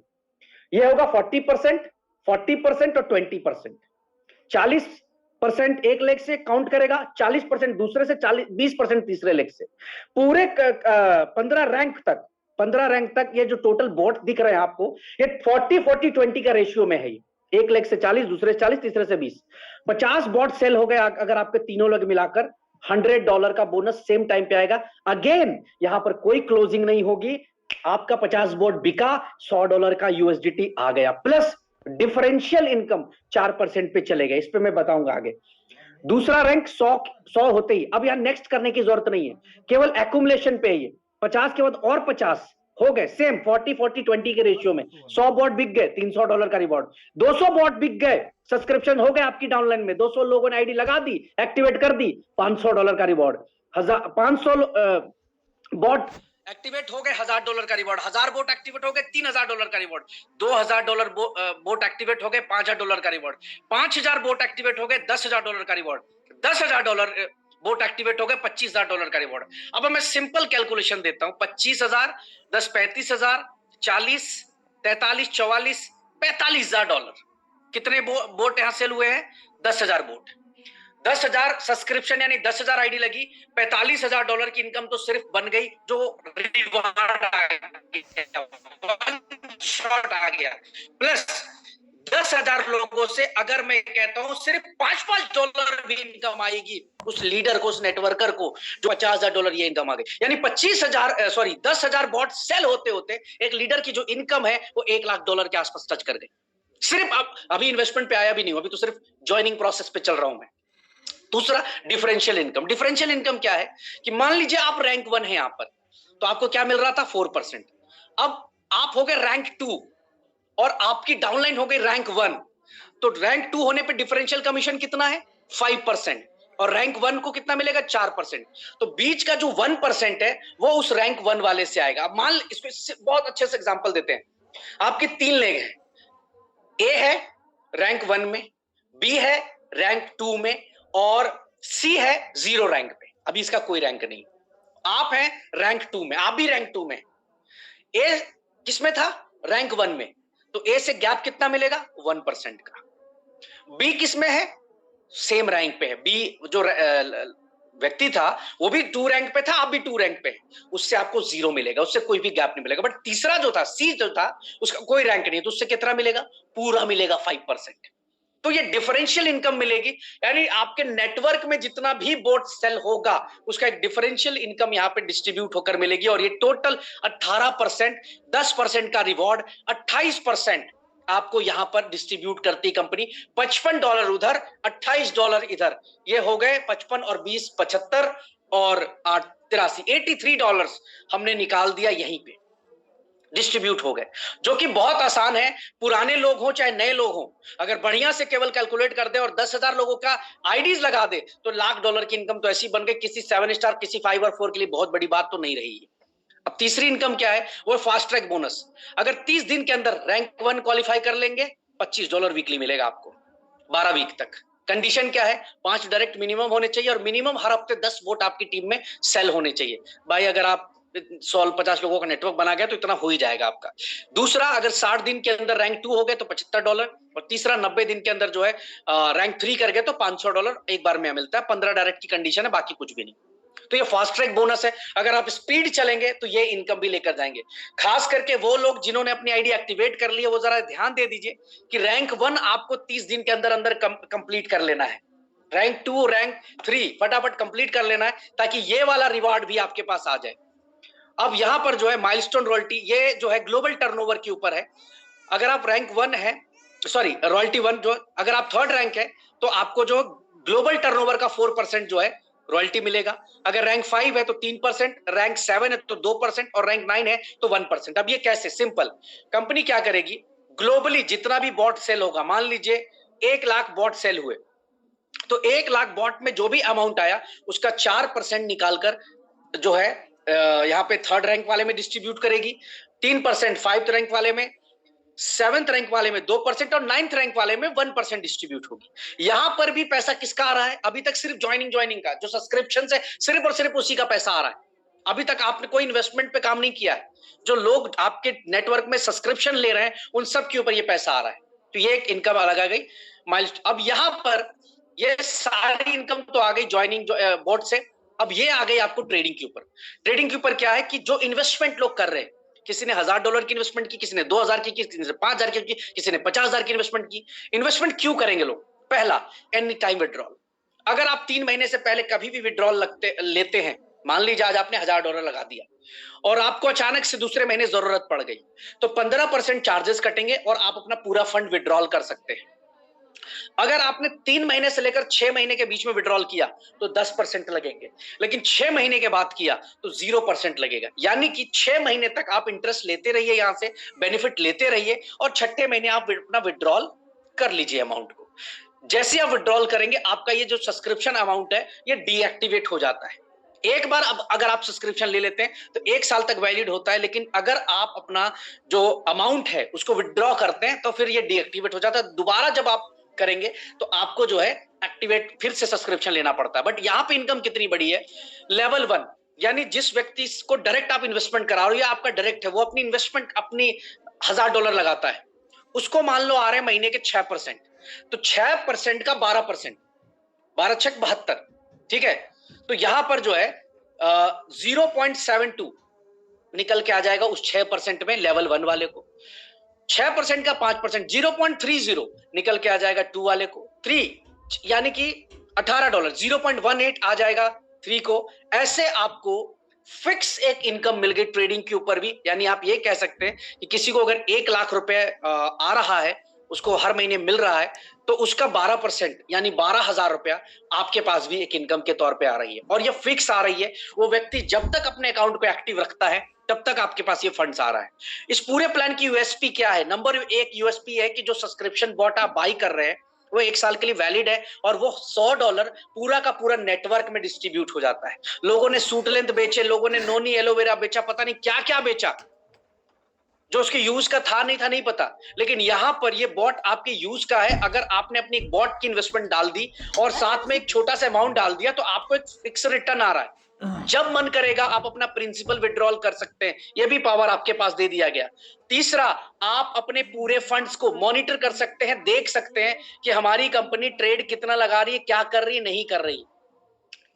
B: यह होगा 40%, 40% और 20%। 40% एक लेग से काउंट करेगा, 40% दूसरे से, 20% तीसरे लेग से। पूरे 15 रैंक तक ये जो टोटल बोट दिख रहे हैं आपको, ये 40-40-20 का रेशियो में है। एक लेग से 40, दूसरे से 40, तीसरे से 20। 50 बॉट सेल हो गए अगर आपके तीनों लेग मिलाकर, $100 का बोनस सेम टाइम पे आएगा। अगेन यहां पर कोई क्लोजिंग नहीं होगी, आपका 50 बोट बिका, $100 का यूएसडीटी आ गया, प्लस डिफरेंशियल इनकम 4% पे चलेगा। इस पे मैं बताऊंगा आगे। दूसरा रैंक 100 होते ही, अब यहां नेक्स्ट करने की जरूरत नहीं है, केवल एक्यूमुलेशन पे है ये। 50 के बाद और 50 हो गए, सेम 40-40-20 के रेशियो में। 100 बॉट बिक गए, $300 का रिवॉर्ड। 200 बॉट बिक गए, सब्सक्रिप्शन हो गए आपकी डाउनलाइन में, 200 लोगों ने आईडी लगा दी, एक्टिवेट कर दी, $500 का रिवॉर्ड। 500 बॉट एक्टिवेट हो गए, $1000 का रिवॉर्ड। 1000 बोट एक्टिवेट हो गए, $3000 का रिवॉर्ड। $2000 बोट एक्टिवेट हो गए, $5000 का रिवॉर्ड। 5000 बोट एक्टिवेट हो गए, $10,000 का रिवॉर्ड। $10,000 बोट एक्टिवेट हो गए, $25,000 का रिवॉर्ड। अब मैं सिंपल कैलकुलेशन देता हूं, 25,000 10 35,000 40 43 44 $45,000 कितने बोट यहां सेल हुए हैं? 10,000 बोट। 10,000 सब्सक्रिप्शन यानी 10,000 आईडी लगी, $45,000 की इनकम तो सिर्फ बन गई, जो रिवॉर्ड आ गया। प्लस 10,000 लोगों से अगर मैं कहता हूं सिर्फ $5 भी इनकम आएगी उस लीडर को, उस नेटवर्कर को, जो $50,000 ये इनकम आ गई। यानी 10,000 बॉट सेल होते होते एक लीडर की जो इनकम है वो $1,00,000 के आसपास टच कर गई। सिर्फ अभी इन्वेस्टमेंट पे आया भी नहीं हूं, अभी तो सिर्फ ज्वाइनिंग प्रोसेस पे चल रहा हूं मैं। दूसरा डिफरेंशियल इनकम। डिफरेंशियल इनकम क्या है कि मान लीजिए आप रैंक 1 है यहां पर, तो आपको क्या मिल रहा था? 4%। अब आप हो गए रैंक 2 और आपकी डाउनलाइन हो गई रैंक 1, तो रैंक 2 होने पे डिफरेंशियल कमीशन कितना है? 5%। और रैंक 1 को कितना मिलेगा? 4%। तो बीच का जो 1% है वो उस रैंक 1 वाले से आएगा। अब मान इसको बहुत अच्छे से एग्जांपल देते हैं। आपके 3 लेग हैं, ए है रैंक 1 में, बी है रैंक 2 में और सी है 0 रैंक पे। अभी इसका कोई रैंक नहीं। आप हैं रैंक 2 में, आप भी रैंक 2 में। ए किसमें था? रैंक 1 में। तो ए से गैप कितना मिलेगा? 1% का। बी किसमें है? सेम रैंक पे है। बी जो व्यक्ति था वो भी 2 रैंक पे था, आप भी 2 रैंक पे है, उससे आपको 0 मिलेगा, उससे कोई भी गैप नहीं मिलेगा। बट तीसरा जो था, सी जो था, उसका कोई रैंक नहीं है, तो उससे कितना मिलेगा? पूरा मिलेगा 5%। तो ये डिफरेंशियल इनकम मिलेगी, यानी आपके नेटवर्क में जितना भी बोट सेल होगा उसका एक डिफरेंशियल इनकम यहां पे डिस्ट्रीब्यूट होकर मिलेगी। और ये टोटल 18%, 10% का रिवॉर्ड, 28%
A: आपको यहां पर डिस्ट्रीब्यूट करती कंपनी। $55 उधर, $28 इधर, ये हो गए 55 और 20 75 और 8 83, $83 हमने निकाल दिया, यहीं पे डिस्ट्रीब्यूट हो गए, जो कि बहुत आसान है। पुराने लोग हो चाहे नए लोग हो, अगर बढ़िया से केवल कैलकुलेट कर दे और 10,000 लोगों का आईडीज लगा दे तो $1,00,000 की इनकम तो ऐसी बन गई। किसी 7 स्टार, किसी 5 और 4 के लिए बहुत बड़ी बात तो नहीं रही है। अब तीसरी इनकम क्या है, वो फास्ट ट्रैक बोनस। अगर 30 दिन के अंदर रैंक 1 क्वालिफाई कर लेंगे, $25 वीकली मिलेगा आपको 12 वीक तक। कंडीशन क्या है, 5 डायरेक्ट मिनिमम होने चाहिए और मिनिमम हर हफ्ते 10 वोट आपकी टीम में सेल होने चाहिए। भाई अगर आप 100-50 लोगों का नेटवर्क बना गया तो इतना हो ही जाएगा आपका। दूसरा, अगर 60 दिन के अंदर रैंक 2 हो गए तो $75, और तीसरा 90 दिन के अंदर जो है रैंक 3 कर गए तो $500 एक बार में मिलता है। 15 डायरेक्ट की कंडीशन है, बाकी कुछ भी नहीं। तो ये फास्ट ट्रैक बोनस है। अगर आप स्पीड चलेंगे तो ये इनकम भी लेकर जाएंगे। खास करके वो लोग जिन्होंने अपनी आईडी एक्टिवेट कर ली है, वो जरा ध्यान दे दीजिए कि रैंक 1 आपको 30 दिन के अंदर अंदर कंप्लीट कर लेना है। रैंक 2, रैंक 3 फटाफट कंप्लीट कर लेना है, ताकि ये वाला रिवार्ड भी आपके पास आ जाए। अब यहां पर जो है माइलस्टोन रॉयल्टी, ये जो है ग्लोबल टर्नओवर के ऊपर है। अगर आप रैंक 1 है, सॉरी रॉयल्टी 1, जो अगर आप 3rd रैंक है तो आपको जो ग्लोबल टर्नओवर का 4% जो है रॉयल्टी मिलेगा। अगर रैंक 5 है तो 3%, रैंक 7 है तो 2% और रैंक 9 है तो 1%। अब ये कैसे, सिंपल, कंपनी क्या करेगी, ग्लोबली जितना भी बॉट सेल होगा, मान लीजिए 1 लाख बॉट सेल हुए, तो 1 लाख बॉट में जो भी अमाउंट आया उसका 4% निकालकर जो है यहाँ पे 3rd रैंक वाले में डिस्ट्रीब्यूट करेगी, 3% 5th रैंक वाले में, 7th रैंक वाले में 2% और 9th रैंक वाले में 1% डिस्ट्रीब्यूट होगी। यहां पर भी पैसा किसका आ रहा है, अभी तक सिर्फ ज्वाइनिंग का जो सब्सक्रिप्शन है, सिर्फ और सिर्फ उसी का पैसा आ रहा है। अभी तक आपने कोई इन्वेस्टमेंट पे काम नहीं किया है। जो लोग आपके नेटवर्क में सब्सक्रिप्शन ले रहे हैं उन सब के ऊपर ये पैसा आ रहा है। तो ये एक इनकम अलग आ गई माइलस्टोन। अब यहां पर ये सारी इनकम तो आ गई ज्वाइनिंग बोर्ड से। अब ये आ गई आपको ट्रेडिंग के ऊपर। ट्रेडिंग के ऊपर क्या है कि जो इन्वेस्टमेंट लोग कर रहे हैं, किसी ने $1,000 की इन्वेस्टमेंट की, किसी ने 2,000 की, किसी ने 5,000 की, किसी ने 50,000 की इन्वेस्टमेंट की। इन्वेस्टमेंट क्यों करेंगे लोग, पहला, एनी टाइम विड्रॉल। अगर आप 3 महीने से पहले कभी भी विड्रॉल लेते हैं, मान लीजिए आज आपने $1,000 लगा दिया और आपको अचानक से दूसरे महीने जरूरत पड़ गई, तो 15% चार्जेस कटेंगे और आप अपना पूरा फंड विड्रॉल कर सकते हैं। अगर आपने 3 महीने से लेकर 6 महीने के बीच में विड्रॉल किया तो 10% लगेंगे, लेकिन 6 महीने के बाद किया तो 0% लगेगा। यानी कि 6 महीने तक आप इंटरेस्ट लेते रहिए, यहां से बेनिफिट लेते रहिए और 6ठे महीने आप अपना विड्रॉल कर लीजिए अमाउंट को। जैसे आप विड्रॉल करेंगे, आपका ये जो सब्सक्रिप्शन अमाउंट है ये डीएक्टिवेट हो जाता है। एक बार अब अगर आप सब्सक्रिप्शन ले लेते हैं तो 1 साल तक वैलिड होता है, लेकिन अगर आप अपना जो अमाउंट है उसको विड्रॉ करते हैं तो फिर ये डीएक्टिवेट हो जाता है। दोबारा जब आप करेंगे तो आपको जो है एक्टिवेट फिर से सब्सक्रिप्शन लेना पड़ता है। बट यहां पे इनकम कितनी बड़ी है, लेवल 1, यानी जिस व्यक्ति को डायरेक्ट आप इन्वेस्टमेंट करा रहे हो या आपका डायरेक्ट है, वो अपनी इन्वेस्टमेंट अपनी $1,000 लगाता है, उसको मान लो आ रहे हैं महीने के 6%, तो 6% का 12%, 12 छक 72, ठीक है। तो यहां पर जो है 0.72 निकल के आ जाएगा उस 6% में लेवल 1 वाले को। 6% का 5%, 0.30 निकल के आ जाएगा 2 वाले को। 3 यानी कि $18, 0.18 आ जाएगा 3 को। ऐसे आपको फिक्स एक इनकम मिल गई ट्रेडिंग के ऊपर भी। यानी आप ये कह सकते हैं कि किसी को अगर 1 लाख रुपए आ रहा है, उसको हर महीने मिल रहा है, तो उसका 12% यानी 12,000 रुपया आपके पास भी एक इनकम के तौर पे आ रही है, और ये फिक्स आ रही है। वो व्यक्ति जब तक अपने अकाउंट को एक्टिव रखता है तब तक आपके पास ये फंड्स आ रहा है। इस पूरे प्लान की यूएसपी क्या है, नंबर 1 यूएसपी है कि जो सब्सक्रिप्शन बॉट आप बाई कर रहे हैं वो 1 साल के लिए वैलिड है, और वो $100 पूरा का पूरा नेटवर्क में डिस्ट्रीब्यूट हो जाता है। लोगों ने सूट लेंथ बेचे, लोगों ने नोनी एलोवेरा बेचा, पता नहीं क्या क्या बेचा, जो उसके यूज का था नहीं था नहीं पता। लेकिन यहां पर ये बॉट आपके यूज का है। अगर आपने अपनी एक बॉट की इन्वेस्टमेंट डाल दी और साथ में एक छोटा सा अमाउंट डाल दिया, तो आपको एक फिक्स रिटर्न आ रहा है। जब मन करेगा आप अपना प्रिंसिपल विड्रॉल कर सकते हैं, ये भी पावर आपके पास दे दिया गया। तीसरा, आप अपने पूरे फंड्स को मॉनिटर कर सकते हैं, देख सकते हैं कि हमारी कंपनी ट्रेड कितना लगा रही है, क्या कर रही है, नहीं कर रही,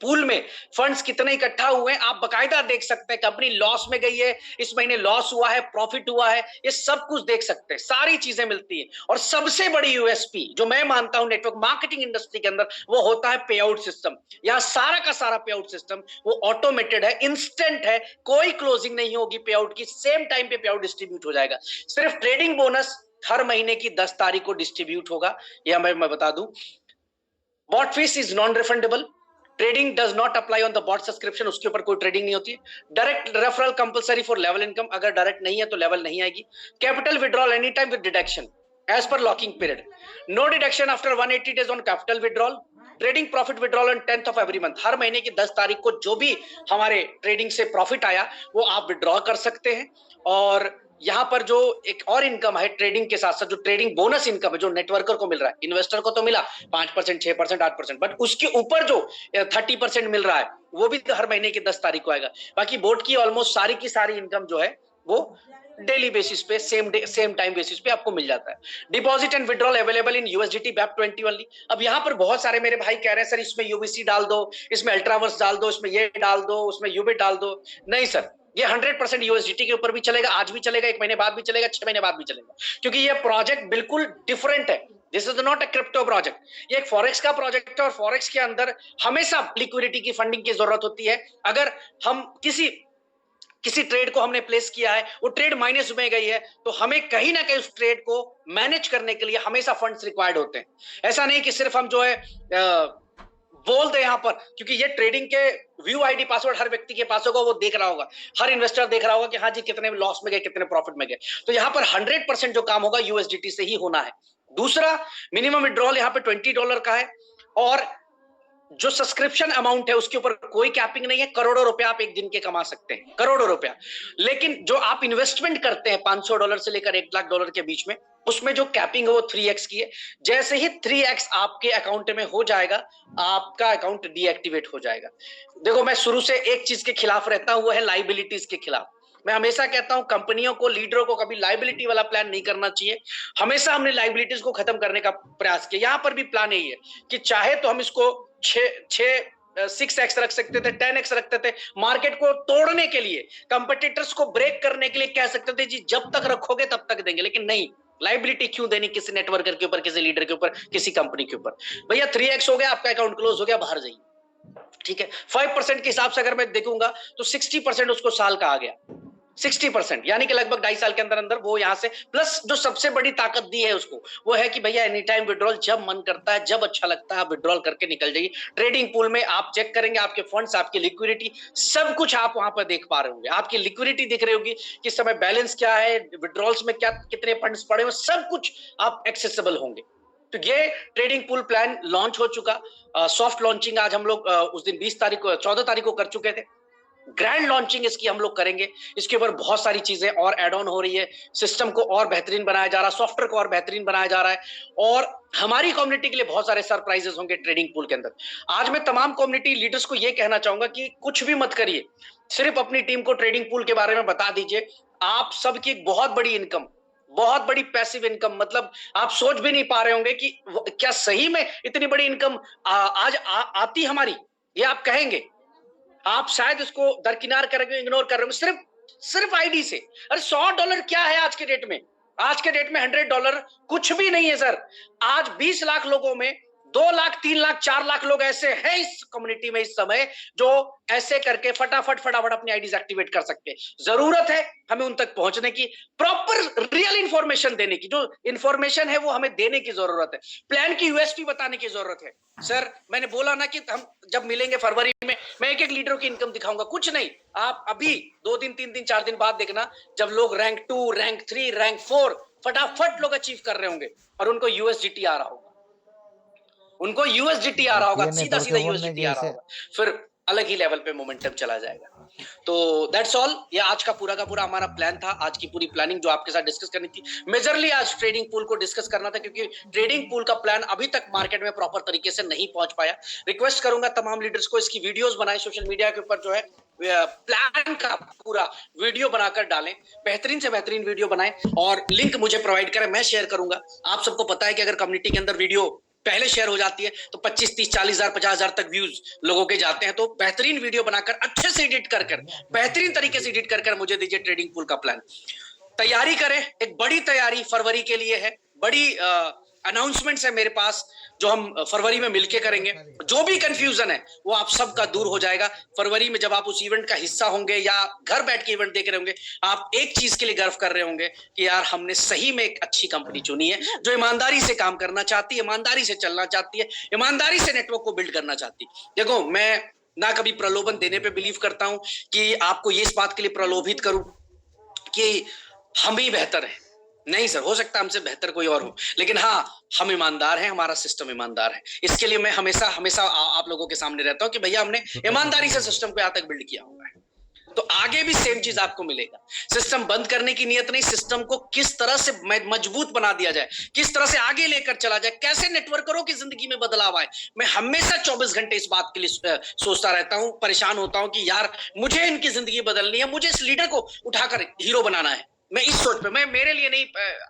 A: पूल में फंड्स कितने इकट्ठा हुए हैं, आप बकायदा देख सकते हैं। कंपनी लॉस में गई है, इस महीने लॉस हुआ है, प्रॉफिट हुआ है, ये सब कुछ देख सकते हैं, सारी चीजें मिलती है। और सबसे बड़ी यूएसपी जो मैं मानता हूं नेटवर्क मार्केटिंग इंडस्ट्री के अंदर, वो होता है पे आउट सिस्टम। यहां सारा का सारा पे आउट सिस्टम वो ऑटोमेटेड है, इंस्टेंट है, कोई क्लोजिंग नहीं होगी पे आउट की, सेम टाइम पे पे आउट डिस्ट्रीब्यूट हो जाएगा। सिर्फ ट्रेडिंग बोनस हर महीने की 10 तारीख को डिस्ट्रीब्यूट होगा, यह मैं बता दूं। Bot fees is non refundable, trading does not apply on the bot subscription, उसके ऊपर कोई ट्रेडिंग नहीं होती है। Direct referral compulsory for level income, अगर डायरेक्ट नहीं है तो लेवल नहीं आएगी। Capital withdrawal any time with deduction as per locking period, no deduction after 180 days on capital withdrawal. Trading profit withdrawal on 10th of every month, हर महीने की 10 तारीख को जो भी हमारे ट्रेडिंग से प्रॉफिट आया वो आप विड्रॉ कर सकते हैं। और यहाँ पर जो एक और इनकम है ट्रेडिंग के साथ साथ, जो ट्रेडिंग बोनस इनकम है जो नेटवर्कर को मिल रहा है, इन्वेस्टर को तो मिला 5%, 6%, 8%, बट उसके ऊपर जो 30% मिल रहा है वो भी हर महीने की 10 तारीख को आएगा। बाकी बोर्ड की ऑलमोस्ट सारी की सारी इनकम जो है वो डेली बेसिस पे सेम टाइम बेसिस पे आपको मिल जाता है। Deposit and withdrawal available in USDT bap 20 only. अब यहाँ पर बहुत सारे मेरे भाई कह रहे हैं सर इसमें यूबीसी डाल दो, इसमें अल्ट्रावर्स डाल दो, इसमें ये डाल दो, उसमें यूबिट डाल दो। नहीं सर, ये 100% यूएसडीटी के ऊपर भी चलेगा, आज भी चलेगा, 1 महीने बाद भी चलेगा, 6 महीने बाद भी चलेगा, क्योंकि ये प्रोजेक्ट बिल्कुल डिफरेंट है। This is not a crypto project, ये एक फॉरेक्स का प्रोजेक्ट है और फॉरेक्स के अंदर हमेशा लिक्विडिटी की फंडिंग की जरूरत होती है। अगर हम किसी ट्रेड को हमने प्लेस किया है, वो ट्रेड माइनस में गई है, तो हमें कहीं ना कहीं उस ट्रेड को मैनेज करने के लिए हमेशा फंड्स रिक्वायर्ड होते हैं। ऐसा नहीं कि सिर्फ हम जो है बोल दे यहाँ पर, क्योंकि ये ट्रेडिंग के व्यू आईडी पासवर्ड हर व्यक्ति के पास होगा, वो देख रहा होगा, हर इन्वेस्टर देख रहा होगा कि हाँ जी कितने लॉस में गए, कितने प्रॉफिट में गए। तो यहाँ पर 100% जो काम होगा यूएसडीटी से ही होना है। दूसरा, मिनिमम विड्रॉल यहाँ पे $20 का है, और जो सब्सक्रिप्शन अमाउंट है उसके ऊपर कोई कैपिंग नहीं है। करोड़ों रुपया आप एक दिन के कमा सकते हैं, करोड़ों रुपया। लेकिन जो आप इन्वेस्टमेंट करते हैं $500 से लेकर $1,00,000 के बीच में, उसमें जो कैपिंग है वो 3x की है। जैसे ही 3x आपके अकाउंट में हो जाएगा, आपका अकाउंट डीएक्टिवेट हो जाएगा। देखो, मैं शुरू से एक चीज के खिलाफ रहता हूं, वो है लाइबिलिटीज के खिलाफ। मैं हमेशा कहता हूं कंपनियों को, लीडरों को कभी लाइबिलिटी वाला प्लान नहीं करना चाहिए। हमेशा हमने लाइबिलिटीज को खत्म करने का प्रयास किया। यहां पर भी प्लान यही है कि चाहे तो हम इसको 6x रख सकते थे, 10x रखते थे, मार्केट को तोड़ने के लिए, कंपटीटर्स को ब्रेक करने के लिए कह सकते थे जी जब तक रखोगे तब तक देंगे। लेकिन नहीं, लाइबिलिटी क्यों देनी किसी नेटवर्कर के ऊपर, किसी लीडर के ऊपर, किसी कंपनी के ऊपर। भैया 3x हो गया, आपका अकाउंट क्लोज हो गया, बाहर जाइए। ठीक है, 5% के हिसाब से अगर मैं देखूंगा तो 60% उसको साल का आ गया, 60%, यानी कि लगभग 2.5 साल के अंदर अंदर वो यहां से, प्लस जो सबसे बड़ी ताकत दी है उसको, वो है कि भैया एनी टाइम विड्रॉल, जब मन करता है, जब अच्छा लगता है, आप विड्रॉल करके निकल जाइए। ट्रेडिंग पूल में आप चेक करेंगे आपके फंड्स, आपकी लिक्विडिटी, सब कुछ आप वहां पर देख पा रहे होंगे। आपकी लिक्विडिटी दिख रही होगी, किस समय बैलेंस क्या है, विड्रॉल्स में क्या कितने फंड्स पड़े हुए, सब कुछ आप एक्सेसिबल होंगे। तो ये ट्रेडिंग पूल प्लान लॉन्च हो चुका। सॉफ्ट लॉन्चिंग आज हम लोग उस दिन 14 तारीख को कर चुके थे। ग्रैंड लॉन्चिंग इसकी हम लोग करेंगे। इसके ऊपर बहुत सारी चीजें और ऐड ऑन हो रही है, सिस्टम को और बेहतरीन बनाया जा रहा है, सॉफ्टवेयर को और बेहतरीन बनाया जा रहा है, और हमारी कम्युनिटी के लिए बहुत सारे सरप्राइजेस होंगे ट्रेडिंग पूल के अंदर। आज मैं तमाम कम्युनिटी लीडर्स को यह कहना चाहूंगा कि कुछ भी मत करिए, सिर्फ अपनी टीम को ट्रेडिंग पूल के बारे में बता दीजिए। आप सबकी एक बहुत बड़ी इनकम, बहुत बड़ी पैसिव इनकम, मतलब आप सोच भी नहीं पा रहे होंगे कि क्या सही में इतनी बड़ी इनकम आज आती हमारी, ये आप कहेंगे। आप शायद इसको दरकिनार करेंगे, इग्नोर कर रहे हो, सिर्फ आईडी से। अरे $100 क्या है आज के डेट में? आज के डेट में $100 कुछ भी नहीं है सर। आज 20 लाख लोगों में 2 लाख, 3 लाख, 4 लाख लोग ऐसे हैं इस कम्युनिटी में इस समय, जो ऐसे करके फटाफट अपनी आईडीज एक्टिवेट कर सकते हैं। जरूरत है हमें उन तक पहुंचने की, प्रॉपर रियल इंफॉर्मेशन देने की। जो इंफॉर्मेशन है वो हमें देने की जरूरत है, प्लान की यूएसपी बताने की जरूरत है। सर मैंने बोला ना कि हम जब मिलेंगे फरवरी में, मैं एक लीडरों की इनकम दिखाऊंगा, कुछ नहीं। आप अभी 2 दिन, 3 दिन, 4 दिन बाद देखना, जब लोग रैंक 2, रैंक 3, रैंक 4 फटाफट लोग अचीव कर रहे होंगे, और उनको यूएसडीटी आ रहा होगा, उनको यूएसडीटी आ रहा होगा, सीधा यूएसडीटी आ रहा होगा, फिर अलग ही लेवल पे मोमेंटम चला जाएगा। तो दैट्स ऑल, ये आज का पूरा हमारा प्लान था। आज की पूरी प्लानिंग जो आपके साथ डिस्कस करनी थी, मेजरली आज ट्रेडिंग पूल को डिस्कस करना था, क्योंकि ट्रेडिंग पूल का प्लान अभी तक मार्केट में प्रॉपर तरीके से नहीं पहुंच पाया। रिक्वेस्ट करूंगा तमाम लीडर्स को, इसकी वीडियोस बनाएं, सोशल मीडिया के ऊपर जो है प्लान का पूरा वीडियो बनाकर डालें, बेहतरीन से बेहतरीन वीडियो बनाएं, और लिंक मुझे प्रोवाइड करें, मैं शेयर करूंगा। आप सबको पता है कि अगर कम्युनिटी के अंदर वीडियो पहले शेयर हो जाती है तो 25, 30, 40 हजार, 50 हजार तक व्यूज लोगों के जाते हैं। तो बेहतरीन वीडियो बनाकर, अच्छे से एडिट कर बेहतरीन तरीके से एडिट कर मुझे दीजिए ट्रेडिंग पूल का प्लान। तैयारी करें, एक बड़ी तैयारी फरवरी के लिए है, बड़ी अनाउंसमेंट्स है मेरे पास जो हम फरवरी में मिलके करेंगे। जो भी कंफ्यूजन है वो आप सबका दूर हो जाएगा। फरवरी में जब आप उस इवेंट का हिस्सा होंगे या घर बैठ के इवेंट देख रहे होंगे, आप एक चीज के लिए गर्व कर रहे होंगे कि यार हमने सही में एक अच्छी कंपनी चुनी है जो ईमानदारी से काम करना चाहती है, ईमानदारी से चलना चाहती है, ईमानदारी से नेटवर्क को बिल्ड करना चाहती है। देखो, मैं ना कभी प्रलोभन देने पे बिलीव करता हूं कि आपको ये इस बात के लिए प्रलोभित करूं कि हम ही बेहतर है। नहीं सर, हो सकता है हमसे बेहतर कोई और हो, लेकिन हाँ, हम ईमानदार हैं, हमारा सिस्टम ईमानदार है। इसके लिए मैं हमेशा हमेशा आप लोगों के सामने रहता हूं कि भैया हमने ईमानदारी से सिस्टम को यहां तक बिल्ड किया हुआ है। तो आगे भी सेम चीज आपको मिलेगा। सिस्टम बंद करने की नियत नहीं, सिस्टम को किस तरह से मजबूत बना दिया जाए, किस तरह से आगे लेकर चला जाए, कैसे नेटवर्करों की जिंदगी में बदलाव आए। मैं हमेशा 24 घंटे इस बात के लिए सोचता रहता हूं, परेशान होता हूं कि यार मुझे इनकी जिंदगी बदलनी है, मुझे इस लीडर को उठाकर हीरो बनाना है। मैं इस सोच पे, मैं मेरे लिए नहीं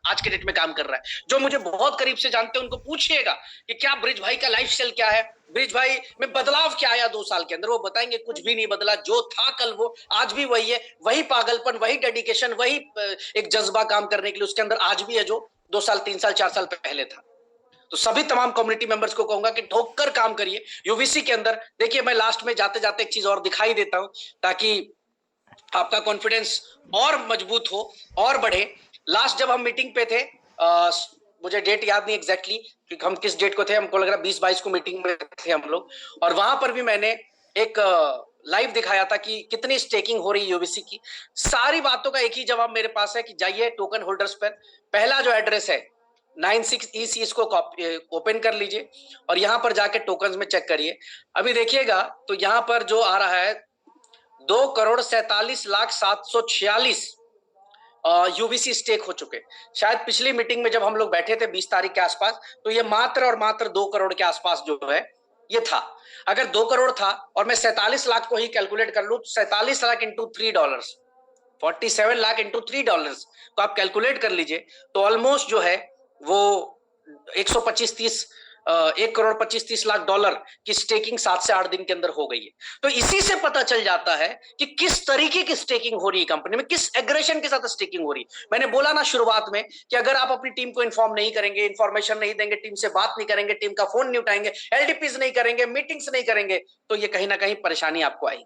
A: आज के डेट में काम कर रहा है। जो मुझे बहुत करीब से जानते हैं उनको पूछिएगा कि क्या ब्रिज भाई का लाइफस्टाइल क्या है, ब्रिज भाई में बदलाव क्या आया 2 साल के अंदर, वो बताएंगे कुछ भी नहीं बदला। जो था कल वो आज भी वही है, वही पागलपन, वही डेडिकेशन, वही एक जज्बा काम करने के लिए उसके अंदर आज भी है जो 2 साल 3 साल 4 साल पहले था। तो सभी तमाम कम्युनिटी मेंबर्स को कहूंगा कि ठोक कर काम करिए यूवीसी के अंदर। देखिए, मैं लास्ट में जाते जाते एक चीज और दिखाई देता हूं ताकि आपका कॉन्फिडेंस और मजबूत हो और बढ़े। लास्ट जब हम मीटिंग पे थे, मुझे डेट याद नहीं एग्जैक्टली कि हम किस डेट को थे, हमको लग रहा 20-22 को मीटिंग में थे हम लोग, और वहां पर भी मैंने एक लाइव दिखाया था कि कितनी स्टेकिंग हो रही है यूवीसी की। सारी बातों का एक ही जवाब मेरे पास है कि जाइए टोकन होल्डर्स पर, पहला जो एड्रेस है 96 EC, इसको ओपन कर लीजिए और यहां पर जाके टोकन्स में चेक करिए। अभी देखिएगा तो यहां पर जो आ रहा है 2,47,746 यूवीसी स्टेक हो चुके। शायद पिछली मीटिंग में जब हम लोग बैठे थे 20 तारीख के आसपास, तो ये मात्र और मात्र 2 करोड़ के आसपास जो है ये था। अगर 2 करोड़ था और मैं 47 लाख को ही कैलकुलेट कर लूं, 47 लाख इंटू $3, 47 लाख इंटू $3 तो आप कैलकुलेट कर लीजिए, तो ऑलमोस्ट जो है वो 1 करोड़ 25-30 लाख डॉलर की स्टेकिंग 7 से 8 दिन के अंदर हो गई है। तो इसी से पता चल जाता है कि किस तरीके की स्टेकिंग हो रही है कंपनी में, किस एग्रेशन के साथ स्टेकिंग हो रही है। मैंने बोला ना शुरुआत में कि अगर आप अपनी टीम को इन्फॉर्म नहीं करेंगे, इन्फॉर्मेशन नहीं देंगे, टीम से बात नहीं करेंगे, टीम का फोन नहीं उठाएंगे, एलडीपीज नहीं करेंगे, मीटिंग्स नहीं करेंगे, तो ये कहीं ना कहीं परेशानी आपको आएगी।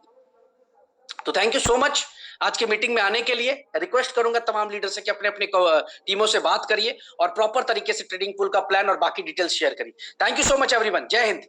A: तो थैंक यू सो मच आज की मीटिंग में आने के लिए। रिक्वेस्ट करूंगा तमाम लीडर से कि अपने अपने टीमों से बात करिए और प्रॉपर तरीके से ट्रेडिंग पूल का प्लान और बाकी डिटेल्स शेयर करिए। Thank you so much everyone. जय हिंद।